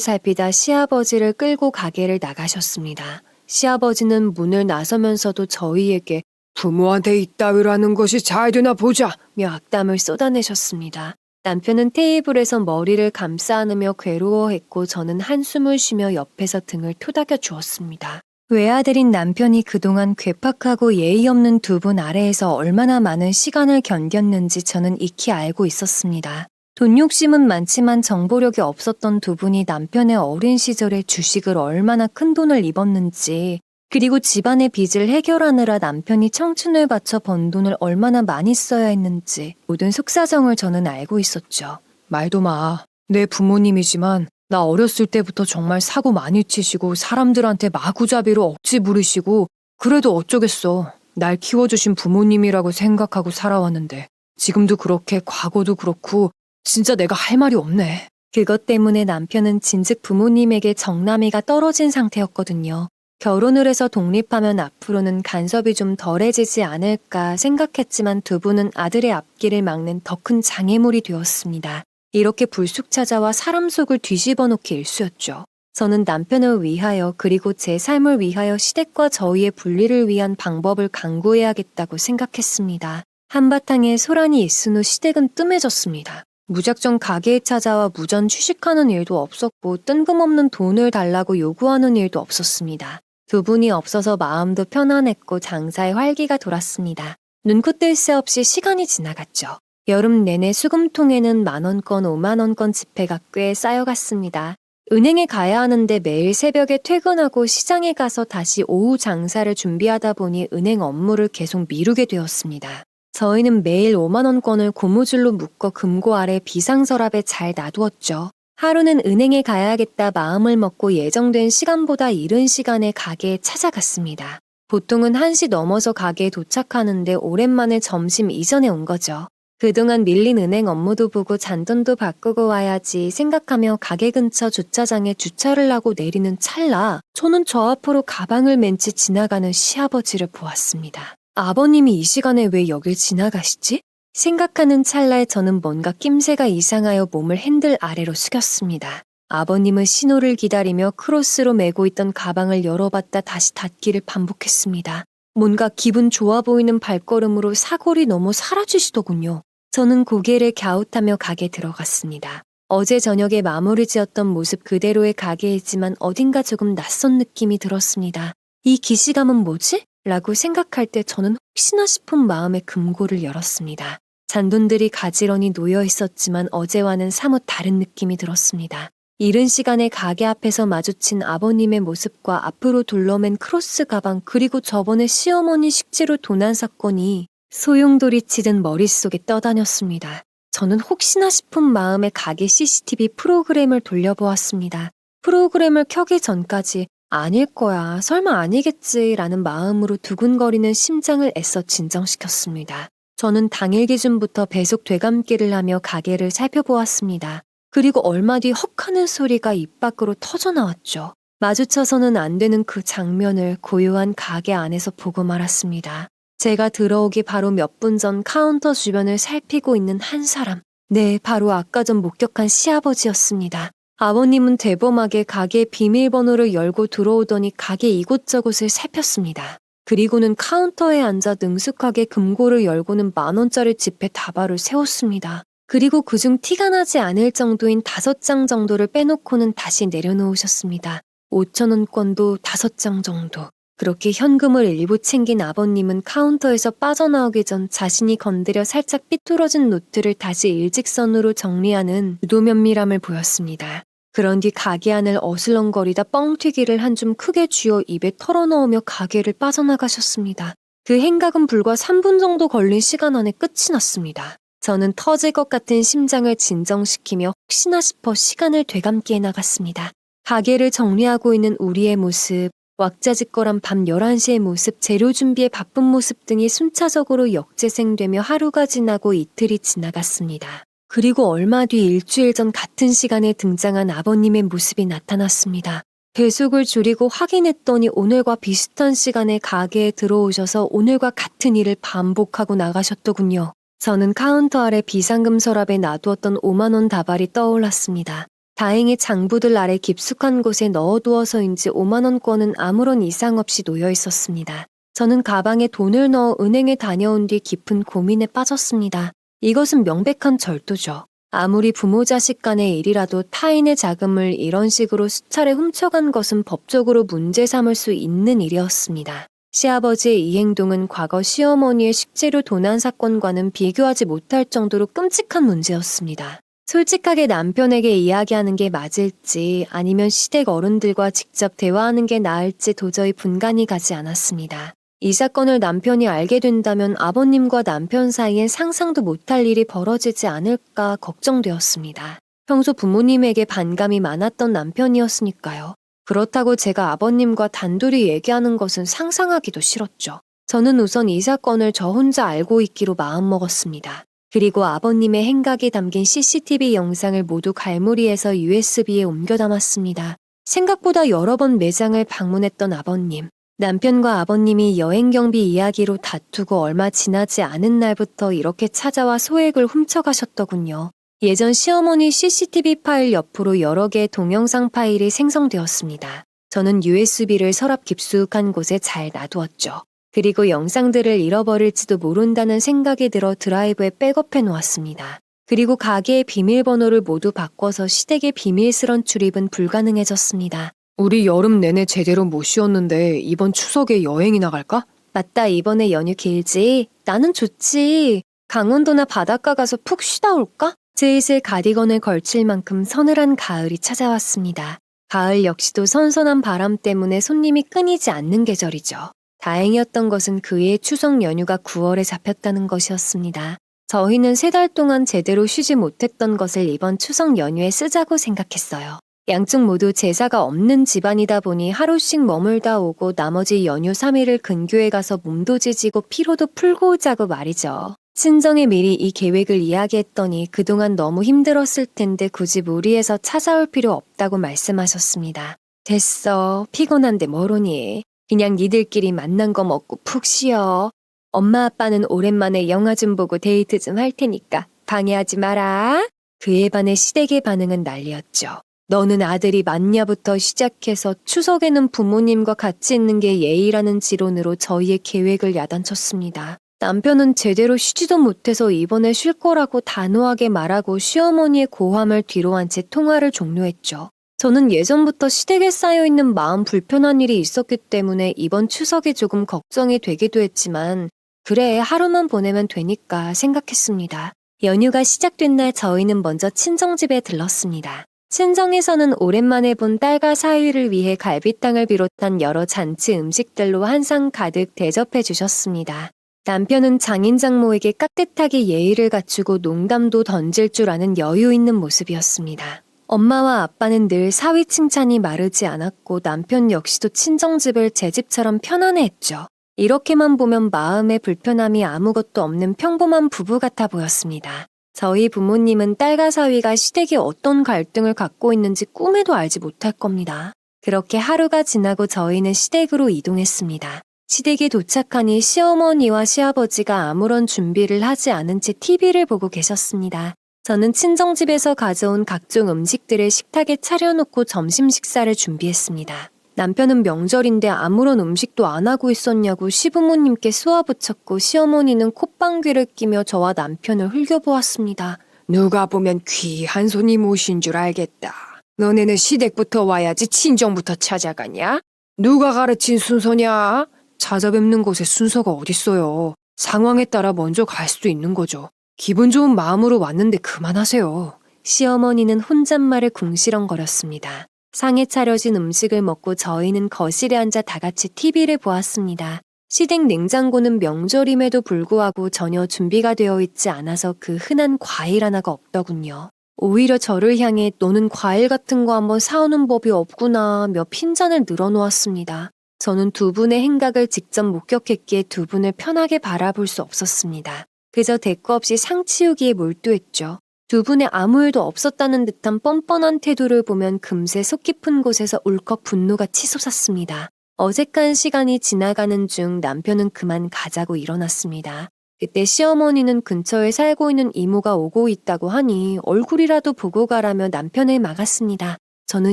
살피다 시아버지를 끌고 가게를 나가셨습니다. 시아버지는 문을 나서면서도 저희에게 부모한테 이따위라는 것이 잘 되나 보자. 며 악담을 쏟아내셨습니다. 남편은 테이블에서 머리를 감싸 안으며 괴로워했고 저는 한숨을 쉬며 옆에서 등을 토닥여 주었습니다. 외아들인 남편이 그동안 괴팍하고 예의 없는 두 분 아래에서 얼마나 많은 시간을 견뎠는지 저는 익히 알고 있었습니다. 돈 욕심은 많지만 정보력이 없었던 두 분이 남편의 어린 시절에 주식을 얼마나 큰 돈을 입었는지, 그리고 집안의 빚을 해결하느라 남편이 청춘을 바쳐 번 돈을 얼마나 많이 써야 했는지 모든 속사정을 저는 알고 있었죠. 말도 마. 내 부모님이지만 나 어렸을 때부터 정말 사고 많이 치시고 사람들한테 마구잡이로 억지 부리시고 그래도 어쩌겠어. 날 키워주신 부모님이라고 생각하고 살아왔는데 지금도 그렇게 과거도 그렇고 진짜 내가 할 말이 없네. 그것 때문에 남편은 진즉 부모님에게 정남이가 떨어진 상태였거든요. 결혼을 해서 독립하면 앞으로는 간섭이 좀 덜해지지 않을까 생각했지만 두 분은 아들의 앞길을 막는 더 큰 장애물이 되었습니다. 이렇게 불쑥 찾아와 사람 속을 뒤집어 놓기 일쑤였죠. 저는 남편을 위하여 그리고 제 삶을 위하여 시댁과 저희의 분리를 위한 방법을 강구해야겠다고 생각했습니다. 한바탕에 소란이 있은 후 시댁은 뜸해졌습니다. 무작정 가게에 찾아와 무전 취식하는 일도 없었고 뜬금없는 돈을 달라고 요구하는 일도 없었습니다. 두 분이 없어서 마음도 편안했고 장사에 활기가 돌았습니다. 눈코 뜰 새 없이 시간이 지나갔죠. 여름 내내 수금통에는 10,000원권, 50,000원권 지폐가 꽤 쌓여갔습니다. 은행에 가야 하는데 매일 새벽에 퇴근하고 시장에 가서 다시 오후 장사를 준비하다 보니 은행 업무를 계속 미루게 되었습니다. 저희는 매일 50,000원권을 고무줄로 묶어 금고 아래 비상서랍에 잘 놔두었죠. 하루는 은행에 가야겠다 마음을 먹고 예정된 시간보다 이른 시간에 가게에 찾아갔습니다. 보통은 1시 넘어서 가게에 도착하는데 오랜만에 점심 이전에 온 거죠. 그동안 밀린 은행 업무도 보고 잔돈도 바꾸고 와야지 생각하며 가게 근처 주차장에 주차를 하고 내리는 찰나 저는 저 앞으로 가방을 맨 채 지나가는 시아버지를 보았습니다. 아버님이 이 시간에 왜 여길 지나가시지? 생각하는 찰나에 저는 뭔가 낌새가 이상하여 몸을 핸들 아래로 숙였습니다. 아버님은 신호를 기다리며 크로스로 메고 있던 가방을 열어봤다 다시 닫기를 반복했습니다. 뭔가 기분 좋아 보이는 발걸음으로 사거리 넘어 사라지시더군요. 저는 고개를 갸웃하며 가게 들어갔습니다. 어제 저녁에 마무리 지었던 모습 그대로의 가게이지만 어딘가 조금 낯선 느낌이 들었습니다. 이 기시감은 뭐지? 라고 생각할 때 저는 혹시나 싶은 마음에 금고를 열었습니다. 잔돈들이 가지런히 놓여 있었지만 어제와는 사뭇 다른 느낌이 들었습니다. 이른 시간에 가게 앞에서 마주친 아버님의 모습과 앞으로 둘러맨 크로스 가방 그리고 저번에 시어머니 식재료 도난 사건이 소용돌이 치듯 머릿속에 떠다녔습니다. 저는 혹시나 싶은 마음에 가게 CCTV 프로그램을 돌려보았습니다. 프로그램을 켜기 전까지 아닐 거야, 설마 아니겠지 라는 마음으로 두근거리는 심장을 애써 진정시켰습니다. 저는 당일 기준부터 배속 되감기를 하며 가게를 살펴보았습니다. 그리고 얼마 뒤 헉 하는 소리가 입 밖으로 터져나왔죠. 마주쳐서는 안 되는 그 장면을 고요한 가게 안에서 보고 말았습니다. 제가 들어오기 바로 몇 분 전 카운터 주변을 살피고 있는 한 사람. 네, 바로 아까 전 목격한 시아버지였습니다. 아버님은 대범하게 가게 비밀번호를 열고 들어오더니 가게 이곳저곳을 살폈습니다. 그리고는 카운터에 앉아 능숙하게 금고를 열고는 10,000원짜리 지폐 다발을 세웠습니다. 그리고 그중 티가 나지 않을 정도인 5장 정도를 빼놓고는 다시 내려놓으셨습니다. 5,000원권도 5장 정도. 그렇게 현금을 일부 챙긴 아버님은 카운터에서 빠져나오기 전 자신이 건드려 살짝 삐뚤어진 노트를 다시 일직선으로 정리하는 유도 면밀함을 보였습니다. 그런 뒤 가게 안을 어슬렁거리다 뻥튀기를 한 줌 크게 쥐어 입에 털어넣으며 가게를 빠져나가셨습니다. 그 행각은 불과 3분 정도 걸린 시간 안에 끝이 났습니다. 저는 터질 것 같은 심장을 진정시키며 혹시나 싶어 시간을 되감기해 나갔습니다. 가게를 정리하고 있는 우리의 모습, 왁자지껄한 밤 11시의 모습, 재료 준비에 바쁜 모습 등이 순차적으로 역재생되며 하루가 지나고 이틀이 지나갔습니다. 그리고 얼마 뒤 일주일 전 같은 시간에 등장한 아버님의 모습이 나타났습니다. 배속을 줄이고 확인했더니 오늘과 비슷한 시간에 가게에 들어오셔서 오늘과 같은 일을 반복하고 나가셨더군요. 저는 카운터 아래 비상금 서랍에 놔두었던 5만 원 다발이 떠올랐습니다. 다행히 장부들 아래 깊숙한 곳에 넣어두어서인지 5만 원권은 아무런 이상 없이 놓여 있었습니다. 저는 가방에 돈을 넣어 은행에 다녀온 뒤 깊은 고민에 빠졌습니다. 이것은 명백한 절도죠. 아무리 부모 자식 간의 일이라도 타인의 자금을 이런 식으로 수차례 훔쳐간 것은 법적으로 문제 삼을 수 있는 일이었습니다. 시아버지의 이 행동은 과거 시어머니의 식재료 도난 사건과는 비교하지 못할 정도로 끔찍한 문제였습니다. 솔직하게 남편에게 이야기하는 게 맞을지 아니면 시댁 어른들과 직접 대화하는 게 나을지 도저히 분간이 가지 않았습니다. 이 사건을 남편이 알게 된다면 아버님과 남편 사이엔 상상도 못할 일이 벌어지지 않을까 걱정되었습니다. 평소 부모님에게 반감이 많았던 남편이었으니까요. 그렇다고 제가 아버님과 단둘이 얘기하는 것은 상상하기도 싫었죠. 저는 우선 이 사건을 저 혼자 알고 있기로 마음먹었습니다. 그리고 아버님의 행각이 담긴 CCTV 영상을 모두 갈무리해서 USB에 옮겨 담았습니다. 생각보다 여러 번 매장을 방문했던 아버님. 남편과 아버님이 여행 경비 이야기로 다투고 얼마 지나지 않은 날부터 이렇게 찾아와 소액을 훔쳐가셨더군요. 예전 시어머니 CCTV 파일 옆으로 여러 개의 동영상 파일이 생성되었습니다. 저는 USB를 서랍 깊숙한 곳에 잘 놔두었죠. 그리고 영상들을 잃어버릴지도 모른다는 생각이 들어 드라이브에 백업해 놓았습니다. 그리고 가게의 비밀번호를 모두 바꿔서 시댁의 비밀스런 출입은 불가능해졌습니다. 우리 여름 내내 제대로 못 쉬었는데 이번 추석에 여행이나 갈까? 맞다, 이번에 연휴 길지? 나는 좋지. 강원도나 바닷가 가서 푹 쉬다 올까? 슬슬 가디건을 걸칠 만큼 서늘한 가을이 찾아왔습니다. 가을 역시도 선선한 바람 때문에 손님이 끊이지 않는 계절이죠. 다행이었던 것은 그의 추석 연휴가 9월에 잡혔다는 것이었습니다. 저희는 3달 동안 제대로 쉬지 못했던 것을 이번 추석 연휴에 쓰자고 생각했어요. 양쪽 모두 제사가 없는 집안이다 보니 하루씩 머물다 오고 나머지 연휴 3일을 근교에 가서 몸도 지지고 피로도 풀고 오자고 말이죠. 친정에 미리 이 계획을 이야기했더니 그동안 너무 힘들었을 텐데 굳이 무리해서 찾아올 필요 없다고 말씀하셨습니다. 됐어. 피곤한데 뭐로니. 그냥 니들끼리 만난 거 먹고 푹 쉬어. 엄마 아빠는 오랜만에 영화 좀 보고 데이트 좀 할 테니까 방해하지 마라. 그에 반해 시댁의 반응은 난리였죠. 너는 아들이 맞냐부터 시작해서 추석에는 부모님과 같이 있는 게 예의라는 지론으로 저희의 계획을 야단쳤습니다. 남편은 제대로 쉬지도 못해서 이번에 쉴 거라고 단호하게 말하고 시어머니의 고함을 뒤로한 채 통화를 종료했죠. 저는 예전부터 시댁에 쌓여있는 마음 불편한 일이 있었기 때문에 이번 추석이 조금 걱정이 되기도 했지만 그래 하루만 보내면 되니까 생각했습니다. 연휴가 시작된 날 저희는 먼저 친정집에 들렀습니다. 친정에서는 오랜만에 본 딸과 사위를 위해 갈비탕을 비롯한 여러 잔치 음식들로 한상 가득 대접해 주셨습니다. 남편은 장인 장모에게 깍듯하게 예의를 갖추고 농담도 던질 줄 아는 여유 있는 모습이었습니다. 엄마와 아빠는 늘 사위 칭찬이 마르지 않았고 남편 역시도 친정집을 제 집처럼 편안해했죠. 이렇게만 보면 마음의 불편함이 아무것도 없는 평범한 부부 같아 보였습니다. 저희 부모님은 딸과 사위가 시댁에 어떤 갈등을 갖고 있는지 꿈에도 알지 못할 겁니다. 그렇게 하루가 지나고 저희는 시댁으로 이동했습니다. 시댁에 도착하니 시어머니와 시아버지가 아무런 준비를 하지 않은 채 TV를 보고 계셨습니다. 저는 친정집에서 가져온 각종 음식들을 식탁에 차려놓고 점심 식사를 준비했습니다. 남편은 명절인데 아무런 음식도 안 하고 있었냐고 시부모님께 쏘아붙였고 시어머니는 콧방귀를 끼며 저와 남편을 흘겨보았습니다. 누가 보면 귀한 손님 오신 줄 알겠다. 너네는 시댁부터 와야지 친정부터 찾아가냐? 누가 가르친 순서냐? 찾아뵙는 곳에 순서가 어딨어요. 상황에 따라 먼저 갈 수도 있는 거죠. 기분 좋은 마음으로 왔는데 그만하세요. 시어머니는 혼잣말을 궁시렁거렸습니다. 상에 차려진 음식을 먹고 저희는 거실에 앉아 다 같이 TV를 보았습니다. 시댁 냉장고는 명절임에도 불구하고 전혀 준비가 되어 있지 않아서 그 흔한 과일 하나가 없더군요. 오히려 저를 향해 너는 과일 같은 거 한번 사오는 법이 없구나 며 핀잔을 늘어놓았습니다. 저는 두 분의 행각을 직접 목격했기에 두 분을 편하게 바라볼 수 없었습니다. 그저 대꾸 없이 상치우기에 몰두했죠. 두 분의 아무 일도 없었다는 듯한 뻔뻔한 태도를 보면 금세 속 깊은 곳에서 울컥 분노가 치솟았습니다. 어색한 시간이 지나가는 중 남편은 그만 가자고 일어났습니다. 그때 시어머니는 근처에 살고 있는 이모가 오고 있다고 하니 얼굴이라도 보고 가라며 남편을 막았습니다. 저는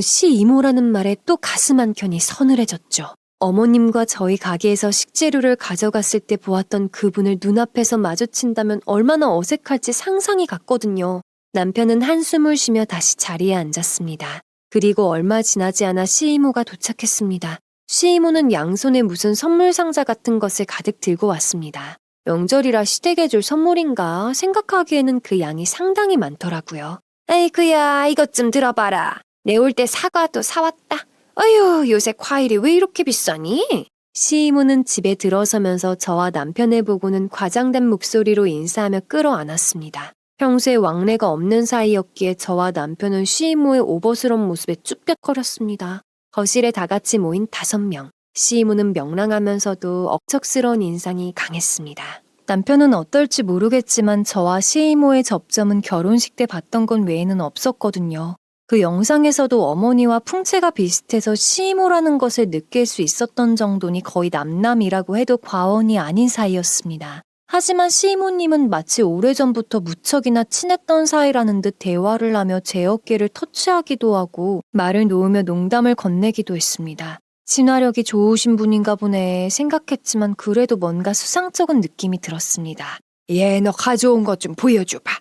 시이모라는 말에 또 가슴 한켠이 서늘해졌죠. 어머님과 저희 가게에서 식재료를 가져갔을 때 보았던 그분을 눈앞에서 마주친다면 얼마나 어색할지 상상이 갔거든요. 남편은 한숨을 쉬며 다시 자리에 앉았습니다. 그리고 얼마 지나지 않아 시이모가 도착했습니다. 시이모는 양손에 무슨 선물 상자 같은 것을 가득 들고 왔습니다. 명절이라 시댁에 줄 선물인가 생각하기에는 그 양이 상당히 많더라고요. 에이그야, 이것 좀 들어봐라. 내 올 때 사과도 사왔다. 어휴, 요새 과일이 왜 이렇게 비싸니? 시이모는 집에 들어서면서 저와 남편을 보고는 과장된 목소리로 인사하며 끌어안았습니다. 평소에 왕래가 없는 사이였기에 저와 남편은 시이모의 오버스러운 모습에 쭈뼛거렸습니다. 거실에 다 같이 모인 5명. 시이모는 명랑하면서도 억척스러운 인상이 강했습니다. 남편은 어떨지 모르겠지만 저와 시이모의 접점은 결혼식 때 봤던 건 외에는 없었거든요. 그 영상에서도 어머니와 풍채가 비슷해서 시이모라는 것을 느낄 수 있었던 정도니 거의 남남이라고 해도 과언이 아닌 사이였습니다. 하지만 시이모님은 마치 오래전부터 무척이나 친했던 사이라는 듯 대화를 하며 제 어깨를 터치하기도 하고 말을 놓으며 농담을 건네기도 했습니다. 친화력이 좋으신 분인가 보네 생각했지만 그래도 뭔가 수상쩍은 느낌이 들었습니다. 얘 너 가져온 것 좀 보여줘봐.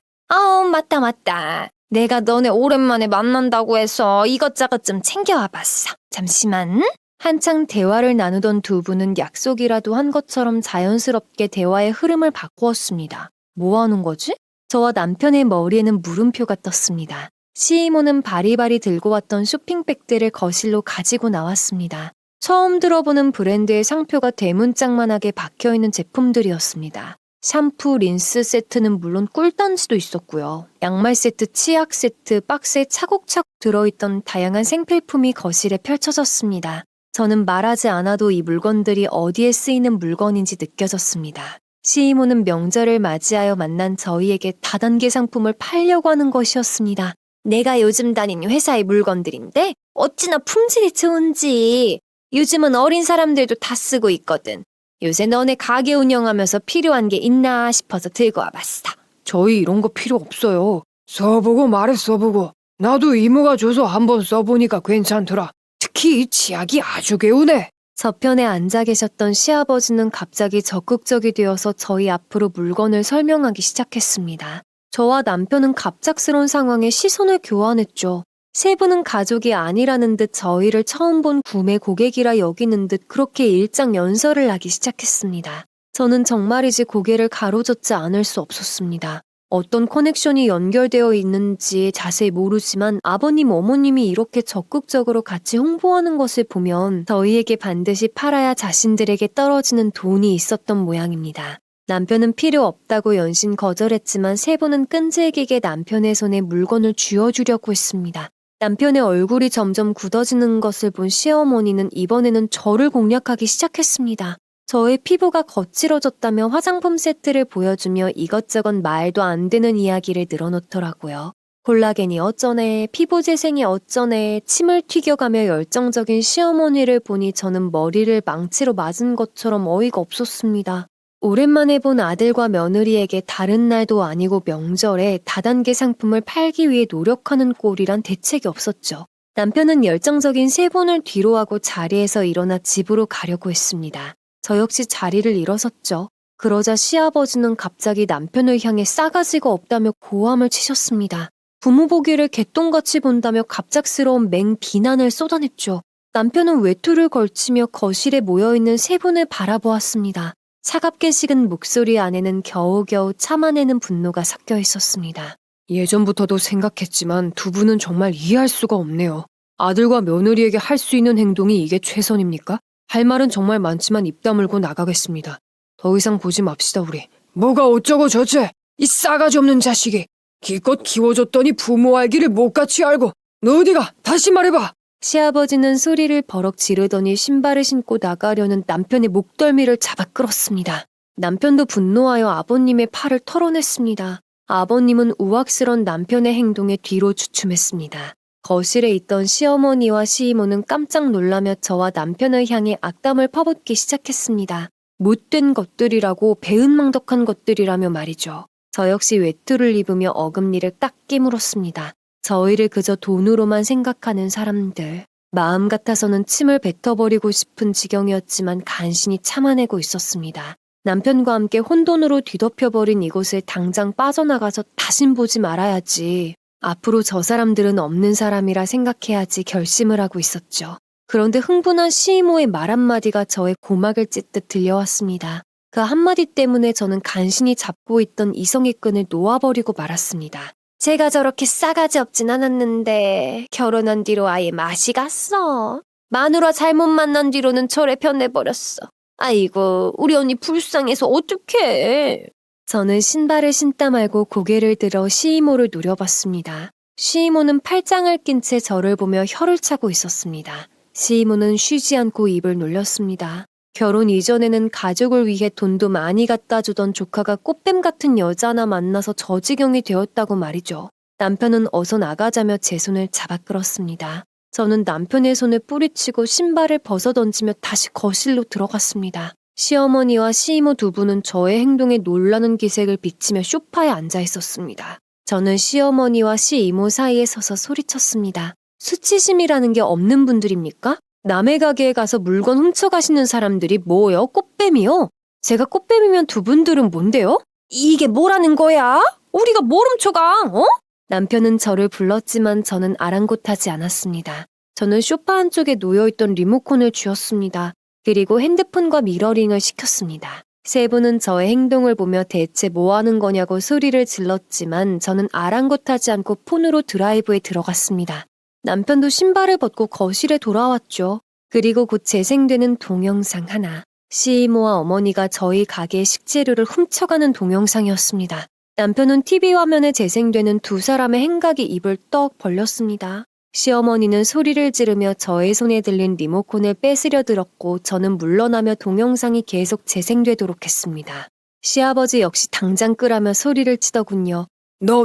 맞다. 내가 너네 오랜만에 만난다고 해서 이것저것 좀 챙겨와 봤어. 잠시만. 한창 대화를 나누던 두 분은 약속이라도 한 것처럼 자연스럽게 대화의 흐름을 바꾸었습니다. 뭐 하는 거지? 저와 남편의 머리에는 물음표가 떴습니다. 시이모는 바리바리 들고 왔던 쇼핑백들을 거실로 가지고 나왔습니다. 처음 들어보는 브랜드의 상표가 대문짝만하게 박혀있는 제품들이었습니다. 샴푸, 린스 세트는 물론 꿀단지도 있었고요. 양말 세트, 치약 세트, 박스에 차곡차곡 들어있던 다양한 생필품이 거실에 펼쳐졌습니다. 저는 말하지 않아도 이 물건들이 어디에 쓰이는 물건인지 느껴졌습니다. 시이모는 명절을 맞이하여 만난 저희에게 다단계 상품을 팔려고 하는 것이었습니다. 내가 요즘 다니는 회사의 물건들인데 어찌나 품질이 좋은지. 요즘은 어린 사람들도 다 쓰고 있거든. 요새 너네 가게 운영하면서 필요한 게 있나 싶어서 들고 와봤어. 저희 이런 거 필요 없어요. 써보고 말해 써보고. 나도 이모가 줘서 한번 써보니까 괜찮더라. 특히 이 치약이 아주 개운해. 저편에 앉아 계셨던 시아버지는 갑자기 적극적이 되어서 저희 앞으로 물건을 설명하기 시작했습니다. 저와 남편은 갑작스러운 상황에 시선을 교환했죠. 세 분은 가족이 아니라는 듯 저희를 처음 본 구매 고객이라 여기는 듯 그렇게 일장연설을 하기 시작했습니다. 저는 정말이지 고개를 가로젓지 않을 수 없었습니다. 어떤 커넥션이 연결되어 있는지 자세히 모르지만 아버님, 어머님이 이렇게 적극적으로 같이 홍보하는 것을 보면 저희에게 반드시 팔아야 자신들에게 떨어지는 돈이 있었던 모양입니다. 남편은 필요 없다고 연신 거절했지만 세 분은 끈질기게 남편의 손에 물건을 쥐어주려고 했습니다. 남편의 얼굴이 점점 굳어지는 것을 본 시어머니는 이번에는 저를 공략하기 시작했습니다. 저의 피부가 거칠어졌다며 화장품 세트를 보여주며 이것저것 말도 안 되는 이야기를 늘어놓더라고요. 콜라겐이 어쩌네, 피부 재생이 어쩌네, 침을 튀겨가며 열정적인 시어머니를 보니 저는 머리를 망치로 맞은 것처럼 어이가 없었습니다. 오랜만에 본 아들과 며느리에게 다른 날도 아니고 명절에 다단계 상품을 팔기 위해 노력하는 꼴이란 대책이 없었죠. 남편은 열정적인 세 분을 뒤로하고 자리에서 일어나 집으로 가려고 했습니다. 저 역시 자리를 일어섰죠. 그러자 시아버지는 갑자기 남편을 향해 싸가지가 없다며 고함을 치셨습니다. 부모 보기를 개똥같이 본다며 갑작스러운 맹비난을 쏟아냈죠. 남편은 외투를 걸치며 거실에 모여있는 세 분을 바라보았습니다. 차갑게 식은 목소리 안에는 겨우겨우 참아내는 분노가 섞여 있었습니다. 예전부터도 생각했지만 두 분은 정말 이해할 수가 없네요. 아들과 며느리에게 할 수 있는 행동이 이게 최선입니까? 할 말은 정말 많지만 입 다물고 나가겠습니다. 더 이상 보지 맙시다 우리. 뭐가 어쩌고 저쩌? 이 싸가지 없는 자식이. 기껏 키워줬더니 부모 알기를 못같이 알고. 너 어디가? 다시 말해봐. 시아버지는 소리를 버럭 지르더니 신발을 신고 나가려는 남편의 목덜미를 잡아 끌었습니다. 남편도 분노하여 아버님의 팔을 털어냈습니다. 아버님은 우악스런 남편의 행동에 뒤로 주춤했습니다. 거실에 있던 시어머니와 시이모는 깜짝 놀라며 저와 남편을 향해 악담을 퍼붓기 시작했습니다. 못된 것들이라고 배은망덕한 것들이라며 말이죠. 저 역시 외투를 입으며 어금니를 딱 깨물었습니다. 저희를 그저 돈으로만 생각하는 사람들. 마음 같아서는 침을 뱉어버리고 싶은 지경이었지만 간신히 참아내고 있었습니다. 남편과 함께 혼돈으로 뒤덮여버린 이곳을 당장 빠져나가서 다신 보지 말아야지. 앞으로 저 사람들은 없는 사람이라 생각해야지 결심을 하고 있었죠. 그런데 흥분한 시이모의 말 한마디가 저의 고막을 찢듯 들려왔습니다. 그 한마디 때문에 저는 간신히 잡고 있던 이성의 끈을 놓아버리고 말았습니다. 제가 저렇게 싸가지 없진 않았는데 결혼한 뒤로 아예 맛이 갔어. 마누라 잘못 만난 뒤로는 저래 변해버렸어. 아이고 우리 언니 불쌍해서 어떡해. 저는 신발을 신다 말고 고개를 들어 시이모를 노려봤습니다. 시이모는 팔짱을 낀 채 저를 보며 혀를 차고 있었습니다. 시이모는 쉬지 않고 입을 놀렸습니다. 결혼 이전에는 가족을 위해 돈도 많이 갖다 주던 조카가 꽃뱀 같은 여자 하나 만나서 저 지경이 되었다고 말이죠. 남편은 어서 나가자며 제 손을 잡아 끌었습니다. 저는 남편의 손을 뿌리치고 신발을 벗어던지며 다시 거실로 들어갔습니다. 시어머니와 시이모 두 분은 저의 행동에 놀라는 기색을 비치며 소파에 앉아 있었습니다. 저는 시어머니와 시이모 사이에 서서 소리쳤습니다. 수치심이라는 게 없는 분들입니까? 남의 가게에 가서 물건 훔쳐가시는 사람들이 뭐요? 꽃뱀이요? 제가 꽃뱀이면 두 분들은 뭔데요? 이게 뭐라는 거야? 우리가 뭘 훔쳐가? 어? 남편은 저를 불렀지만 저는 아랑곳하지 않았습니다. 저는 소파 한쪽에 놓여있던 리모컨을 쥐었습니다. 그리고 핸드폰과 미러링을 시켰습니다. 세 분은 저의 행동을 보며 대체 뭐 하는 거냐고 소리를 질렀지만 저는 아랑곳하지 않고 폰으로 드라이브에 들어갔습니다. 남편도 신발을 벗고 거실에 돌아왔죠. 그리고 곧 재생되는 동영상 하나. 시이모와 어머니가 저희 가게의 식재료를 훔쳐가는 동영상이었습니다. 남편은 TV 화면에 재생되는 두 사람의 행각이 입을 떡 벌렸습니다. 시어머니는 소리를 지르며 저의 손에 들린 리모컨을 뺏으려 들었고 저는 물러나며 동영상이 계속 재생되도록 했습니다. 시아버지 역시 당장 끄라며 소리를 치더군요.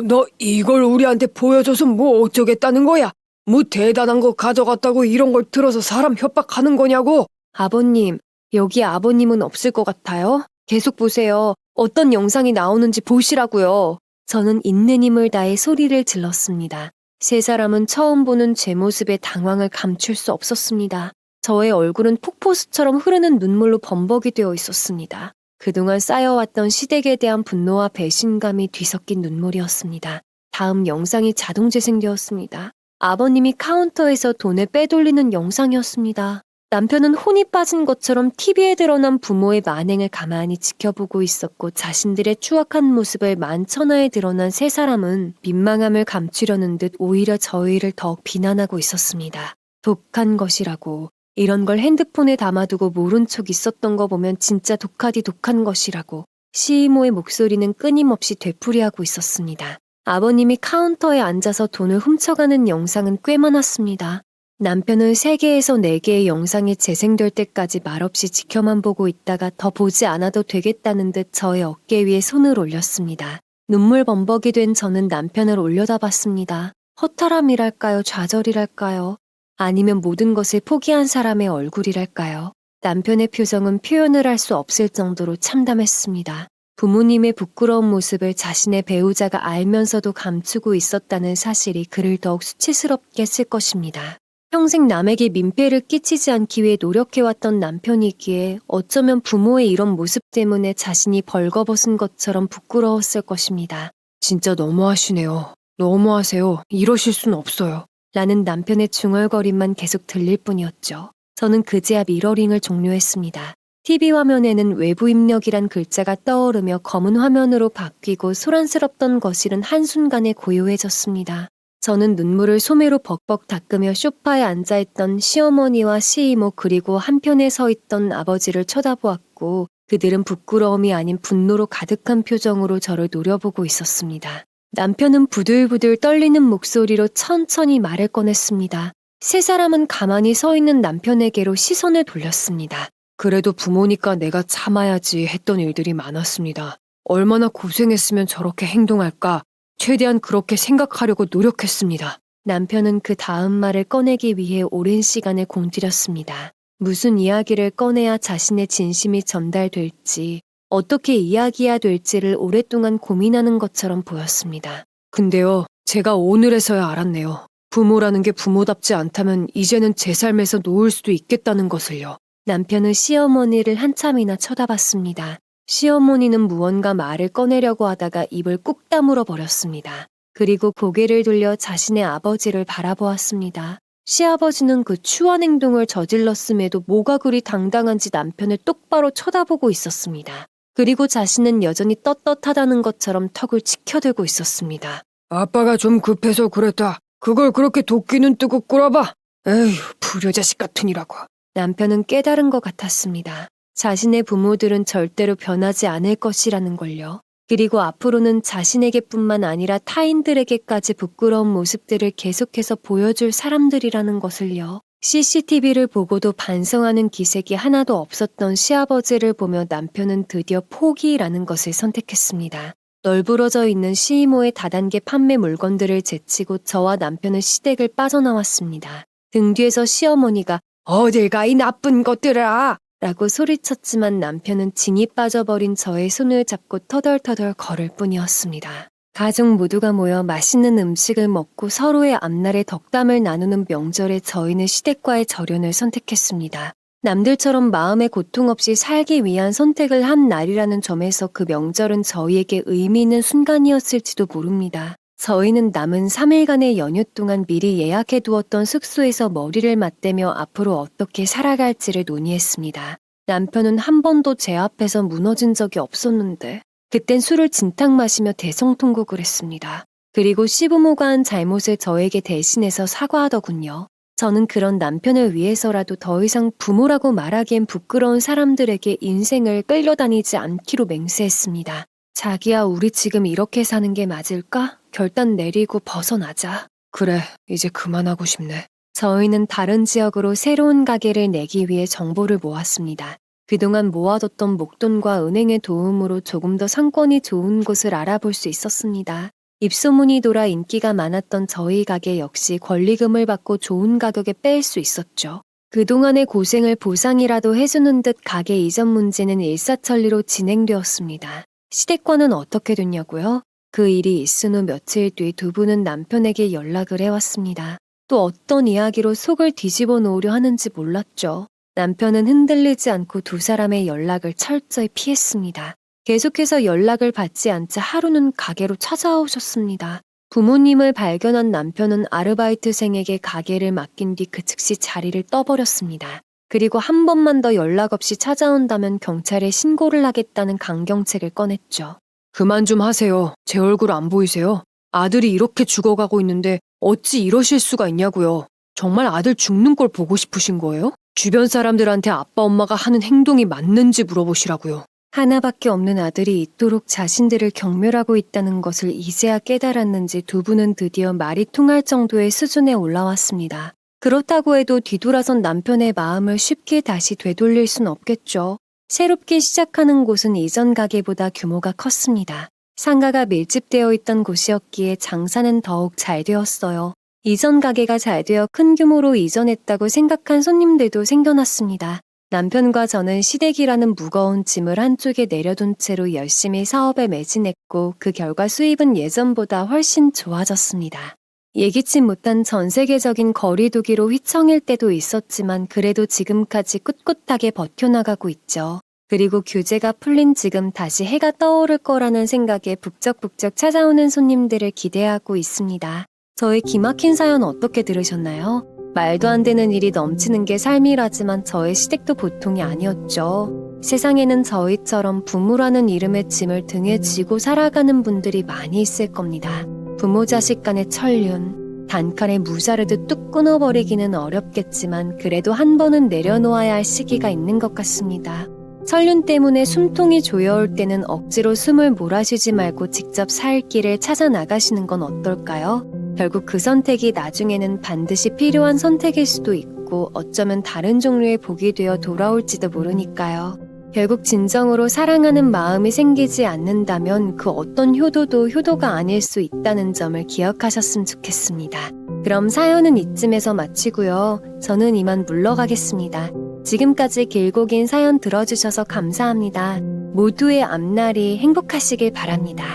너 이걸 우리한테 보여줘서 뭐 어쩌겠다는 거야? 뭐 대단한 거 가져갔다고 이런 걸 들어서 사람 협박하는 거냐고? 아버님, 여기 아버님은 없을 것 같아요. 계속 보세요. 어떤 영상이 나오는지 보시라고요. 저는 있는 힘을 다해 소리를 질렀습니다. 세 사람은 처음 보는 제 모습에 당황을 감출 수 없었습니다. 저의 얼굴은 폭포수처럼 흐르는 눈물로 범벅이 되어 있었습니다. 그동안 쌓여왔던 시댁에 대한 분노와 배신감이 뒤섞인 눈물이었습니다. 다음 영상이 자동 재생되었습니다. 아버님이 카운터에서 돈을 빼돌리는 영상이었습니다. 남편은 혼이 빠진 것처럼 TV에 드러난 부모의 만행을 가만히 지켜보고 있었고 자신들의 추악한 모습을 만천하에 드러난 세 사람은 민망함을 감추려는 듯 오히려 저희를 더욱 비난하고 있었습니다. 독한 것이라고. 이런 걸 핸드폰에 담아두고 모른 척 있었던 거 보면 진짜 독하디 독한 것이라고. 시이모의 목소리는 끊임없이 되풀이하고 있었습니다. 아버님이 카운터에 앉아서 돈을 훔쳐가는 영상은 꽤 많았습니다. 남편은 3개에서 4개의 영상이 재생될 때까지 말없이 지켜만 보고 있다가 더 보지 않아도 되겠다는 듯 저의 어깨 위에 손을 올렸습니다. 눈물 범벅이 된 저는 남편을 올려다봤습니다. 허탈함이랄까요? 좌절이랄까요? 아니면 모든 것을 포기한 사람의 얼굴이랄까요? 남편의 표정은 표현을 할 수 없을 정도로 참담했습니다. 부모님의 부끄러운 모습을 자신의 배우자가 알면서도 감추고 있었다는 사실이 그를 더욱 수치스럽게 했을 것입니다. 평생 남에게 민폐를 끼치지 않기 위해 노력해왔던 남편이기에 어쩌면 부모의 이런 모습 때문에 자신이 벌거벗은 것처럼 부끄러웠을 것입니다. 진짜 너무하시네요. 너무하세요. 이러실 순 없어요. 라는 남편의 중얼거림만 계속 들릴 뿐이었죠. 저는 그제야 미러링을 종료했습니다. TV 화면에는 외부 입력이란 글자가 떠오르며 검은 화면으로 바뀌고 소란스럽던 거실은 한순간에 고요해졌습니다. 저는 눈물을 소매로 벅벅 닦으며 소파에 앉아있던 시어머니와 시이모 그리고 한편에 서 있던 아버지를 쳐다보았고 그들은 부끄러움이 아닌 분노로 가득한 표정으로 저를 노려보고 있었습니다. 남편은 부들부들 떨리는 목소리로 천천히 말을 꺼냈습니다. 세 사람은 가만히 서 있는 남편에게로 시선을 돌렸습니다. 그래도 부모니까 내가 참아야지 했던 일들이 많았습니다. 얼마나 고생했으면 저렇게 행동할까? 최대한 그렇게 생각하려고 노력했습니다. 남편은 그 다음 말을 꺼내기 위해 오랜 시간을 공들였습니다. 무슨 이야기를 꺼내야 자신의 진심이 전달될지, 어떻게 이야기해야 될지를 오랫동안 고민하는 것처럼 보였습니다. 근데요, 제가 오늘에서야 알았네요. 부모라는 게 부모답지 않다면 이제는 제 삶에서 놓을 수도 있겠다는 것을요. 남편은 시어머니를 한참이나 쳐다봤습니다. 시어머니는 무언가 말을 꺼내려고 하다가 입을 꾹 다물어 버렸습니다. 그리고 고개를 돌려 자신의 아버지를 바라보았습니다. 시아버지는 그 추한 행동을 저질렀음에도 뭐가 그리 당당한지 남편을 똑바로 쳐다보고 있었습니다. 그리고 자신은 여전히 떳떳하다는 것처럼 턱을 치켜들고 있었습니다. 아빠가 좀 급해서 그랬다. 그걸 그렇게 도끼는 뜨고 꿇어봐. 에휴, 불효자식 같으니라고. 남편은 깨달은 것 같았습니다. 자신의 부모들은 절대로 변하지 않을 것이라는 걸요. 그리고 앞으로는 자신에게뿐만 아니라 타인들에게까지 부끄러운 모습들을 계속해서 보여줄 사람들이라는 것을요. CCTV를 보고도 반성하는 기색이 하나도 없었던 시아버지를 보며 남편은 드디어 포기라는 것을 선택했습니다. 널브러져 있는 시이모의 다단계 판매 물건들을 제치고 저와 남편은 시댁을 빠져나왔습니다. 등 뒤에서 시어머니가 어딜 가 이 나쁜 것들아! 라고 소리쳤지만 남편은 진이 빠져버린 저의 손을 잡고 터덜터덜 걸을 뿐이었습니다. 가족 모두가 모여 맛있는 음식을 먹고 서로의 앞날의 덕담을 나누는 명절에 저희는 시댁과의 절연을 선택했습니다. 남들처럼 마음의 고통 없이 살기 위한 선택을 한 날이라는 점에서 그 명절은 저희에게 의미 있는 순간이었을지도 모릅니다. 저희는 남은 3일간의 연휴 동안 미리 예약해두었던 숙소에서 머리를 맞대며 앞으로 어떻게 살아갈지를 논의했습니다. 남편은 한 번도 제 앞에서 무너진 적이 없었는데 그땐 술을 진탕 마시며 대성통곡을 했습니다. 그리고 시부모가 한 잘못을 저에게 대신해서 사과하더군요. 저는 그런 남편을 위해서라도 더 이상 부모라고 말하기엔 부끄러운 사람들에게 인생을 끌려다니지 않기로 맹세했습니다. 자기야, 우리 지금 이렇게 사는 게 맞을까? 결단 내리고 벗어나자. 그래, 이제 그만하고 싶네. 저희는 다른 지역으로 새로운 가게를 내기 위해 정보를 모았습니다. 그동안 모아뒀던 목돈과 은행의 도움으로 조금 더 상권이 좋은 곳을 알아볼 수 있었습니다. 입소문이 돌아 인기가 많았던 저희 가게 역시 권리금을 받고 좋은 가격에 뺄 수 있었죠. 그동안의 고생을 보상이라도 해주는 듯 가게 이전 문제는 일사천리로 진행되었습니다. 시댁과는 어떻게 됐냐고요? 그 일이 있은 후 며칠 뒤 두 분은 남편에게 연락을 해왔습니다. 또 어떤 이야기로 속을 뒤집어 놓으려 하는지 몰랐죠. 남편은 흔들리지 않고 두 사람의 연락을 철저히 피했습니다. 계속해서 연락을 받지 않자 하루는 가게로 찾아오셨습니다. 부모님을 발견한 남편은 아르바이트생에게 가게를 맡긴 뒤 그 즉시 자리를 떠버렸습니다. 그리고 한 번만 더 연락 없이 찾아온다면 경찰에 신고를 하겠다는 강경책을 꺼냈죠. 그만 좀 하세요. 제 얼굴 안 보이세요? 아들이 이렇게 죽어가고 있는데 어찌 이러실 수가 있냐고요. 정말 아들 죽는 걸 보고 싶으신 거예요? 주변 사람들한테 아빠 엄마가 하는 행동이 맞는지 물어보시라고요. 하나밖에 없는 아들이 이토록 자신들을 경멸하고 있다는 것을 이제야 깨달았는지 두 분은 드디어 말이 통할 정도의 수준에 올라왔습니다. 그렇다고 해도 뒤돌아선 남편의 마음을 쉽게 다시 되돌릴 순 없겠죠. 새롭게 시작하는 곳은 이전 가게보다 규모가 컸습니다. 상가가 밀집되어 있던 곳이었기에 장사는 더욱 잘 되었어요. 이전 가게가 잘 되어 큰 규모로 이전했다고 생각한 손님들도 생겨났습니다. 남편과 저는 시댁이라는 무거운 짐을 한쪽에 내려둔 채로 열심히 사업에 매진했고 그 결과 수입은 예전보다 훨씬 좋아졌습니다. 예기치 못한 전 세계적인 거리두기로 휘청일 때도 있었지만 그래도 지금까지 꿋꿋하게 버텨나가고 있죠. 그리고 규제가 풀린 지금 다시 해가 떠오를 거라는 생각에 북적북적 찾아오는 손님들을 기대하고 있습니다. 저의 기막힌 사연 어떻게 들으셨나요? 말도 안 되는 일이 넘치는 게 삶이라지만 저의 시댁도 보통이 아니었죠. 세상에는 저희처럼 부모라는 이름의 짐을 등에 지고 살아가는 분들이 많이 있을 겁니다. 부모 자식 간의 천륜, 단칼에 무자르듯 뚝 끊어버리기는 어렵겠지만 그래도 한 번은 내려놓아야 할 시기가 있는 것 같습니다. 천륜 때문에 숨통이 조여올 때는 억지로 숨을 몰아쉬지 말고 직접 살 길을 찾아 나가시는 건 어떨까요? 결국 그 선택이 나중에는 반드시 필요한 선택일 수도 있고 어쩌면 다른 종류의 복이 되어 돌아올지도 모르니까요. 결국 진정으로 사랑하는 마음이 생기지 않는다면 그 어떤 효도도 효도가 아닐 수 있다는 점을 기억하셨으면 좋겠습니다. 그럼 사연은 이쯤에서 마치고요. 저는 이만 물러가겠습니다. 지금까지 길고 긴 사연 들어주셔서 감사합니다. 모두의 앞날이 행복하시길 바랍니다.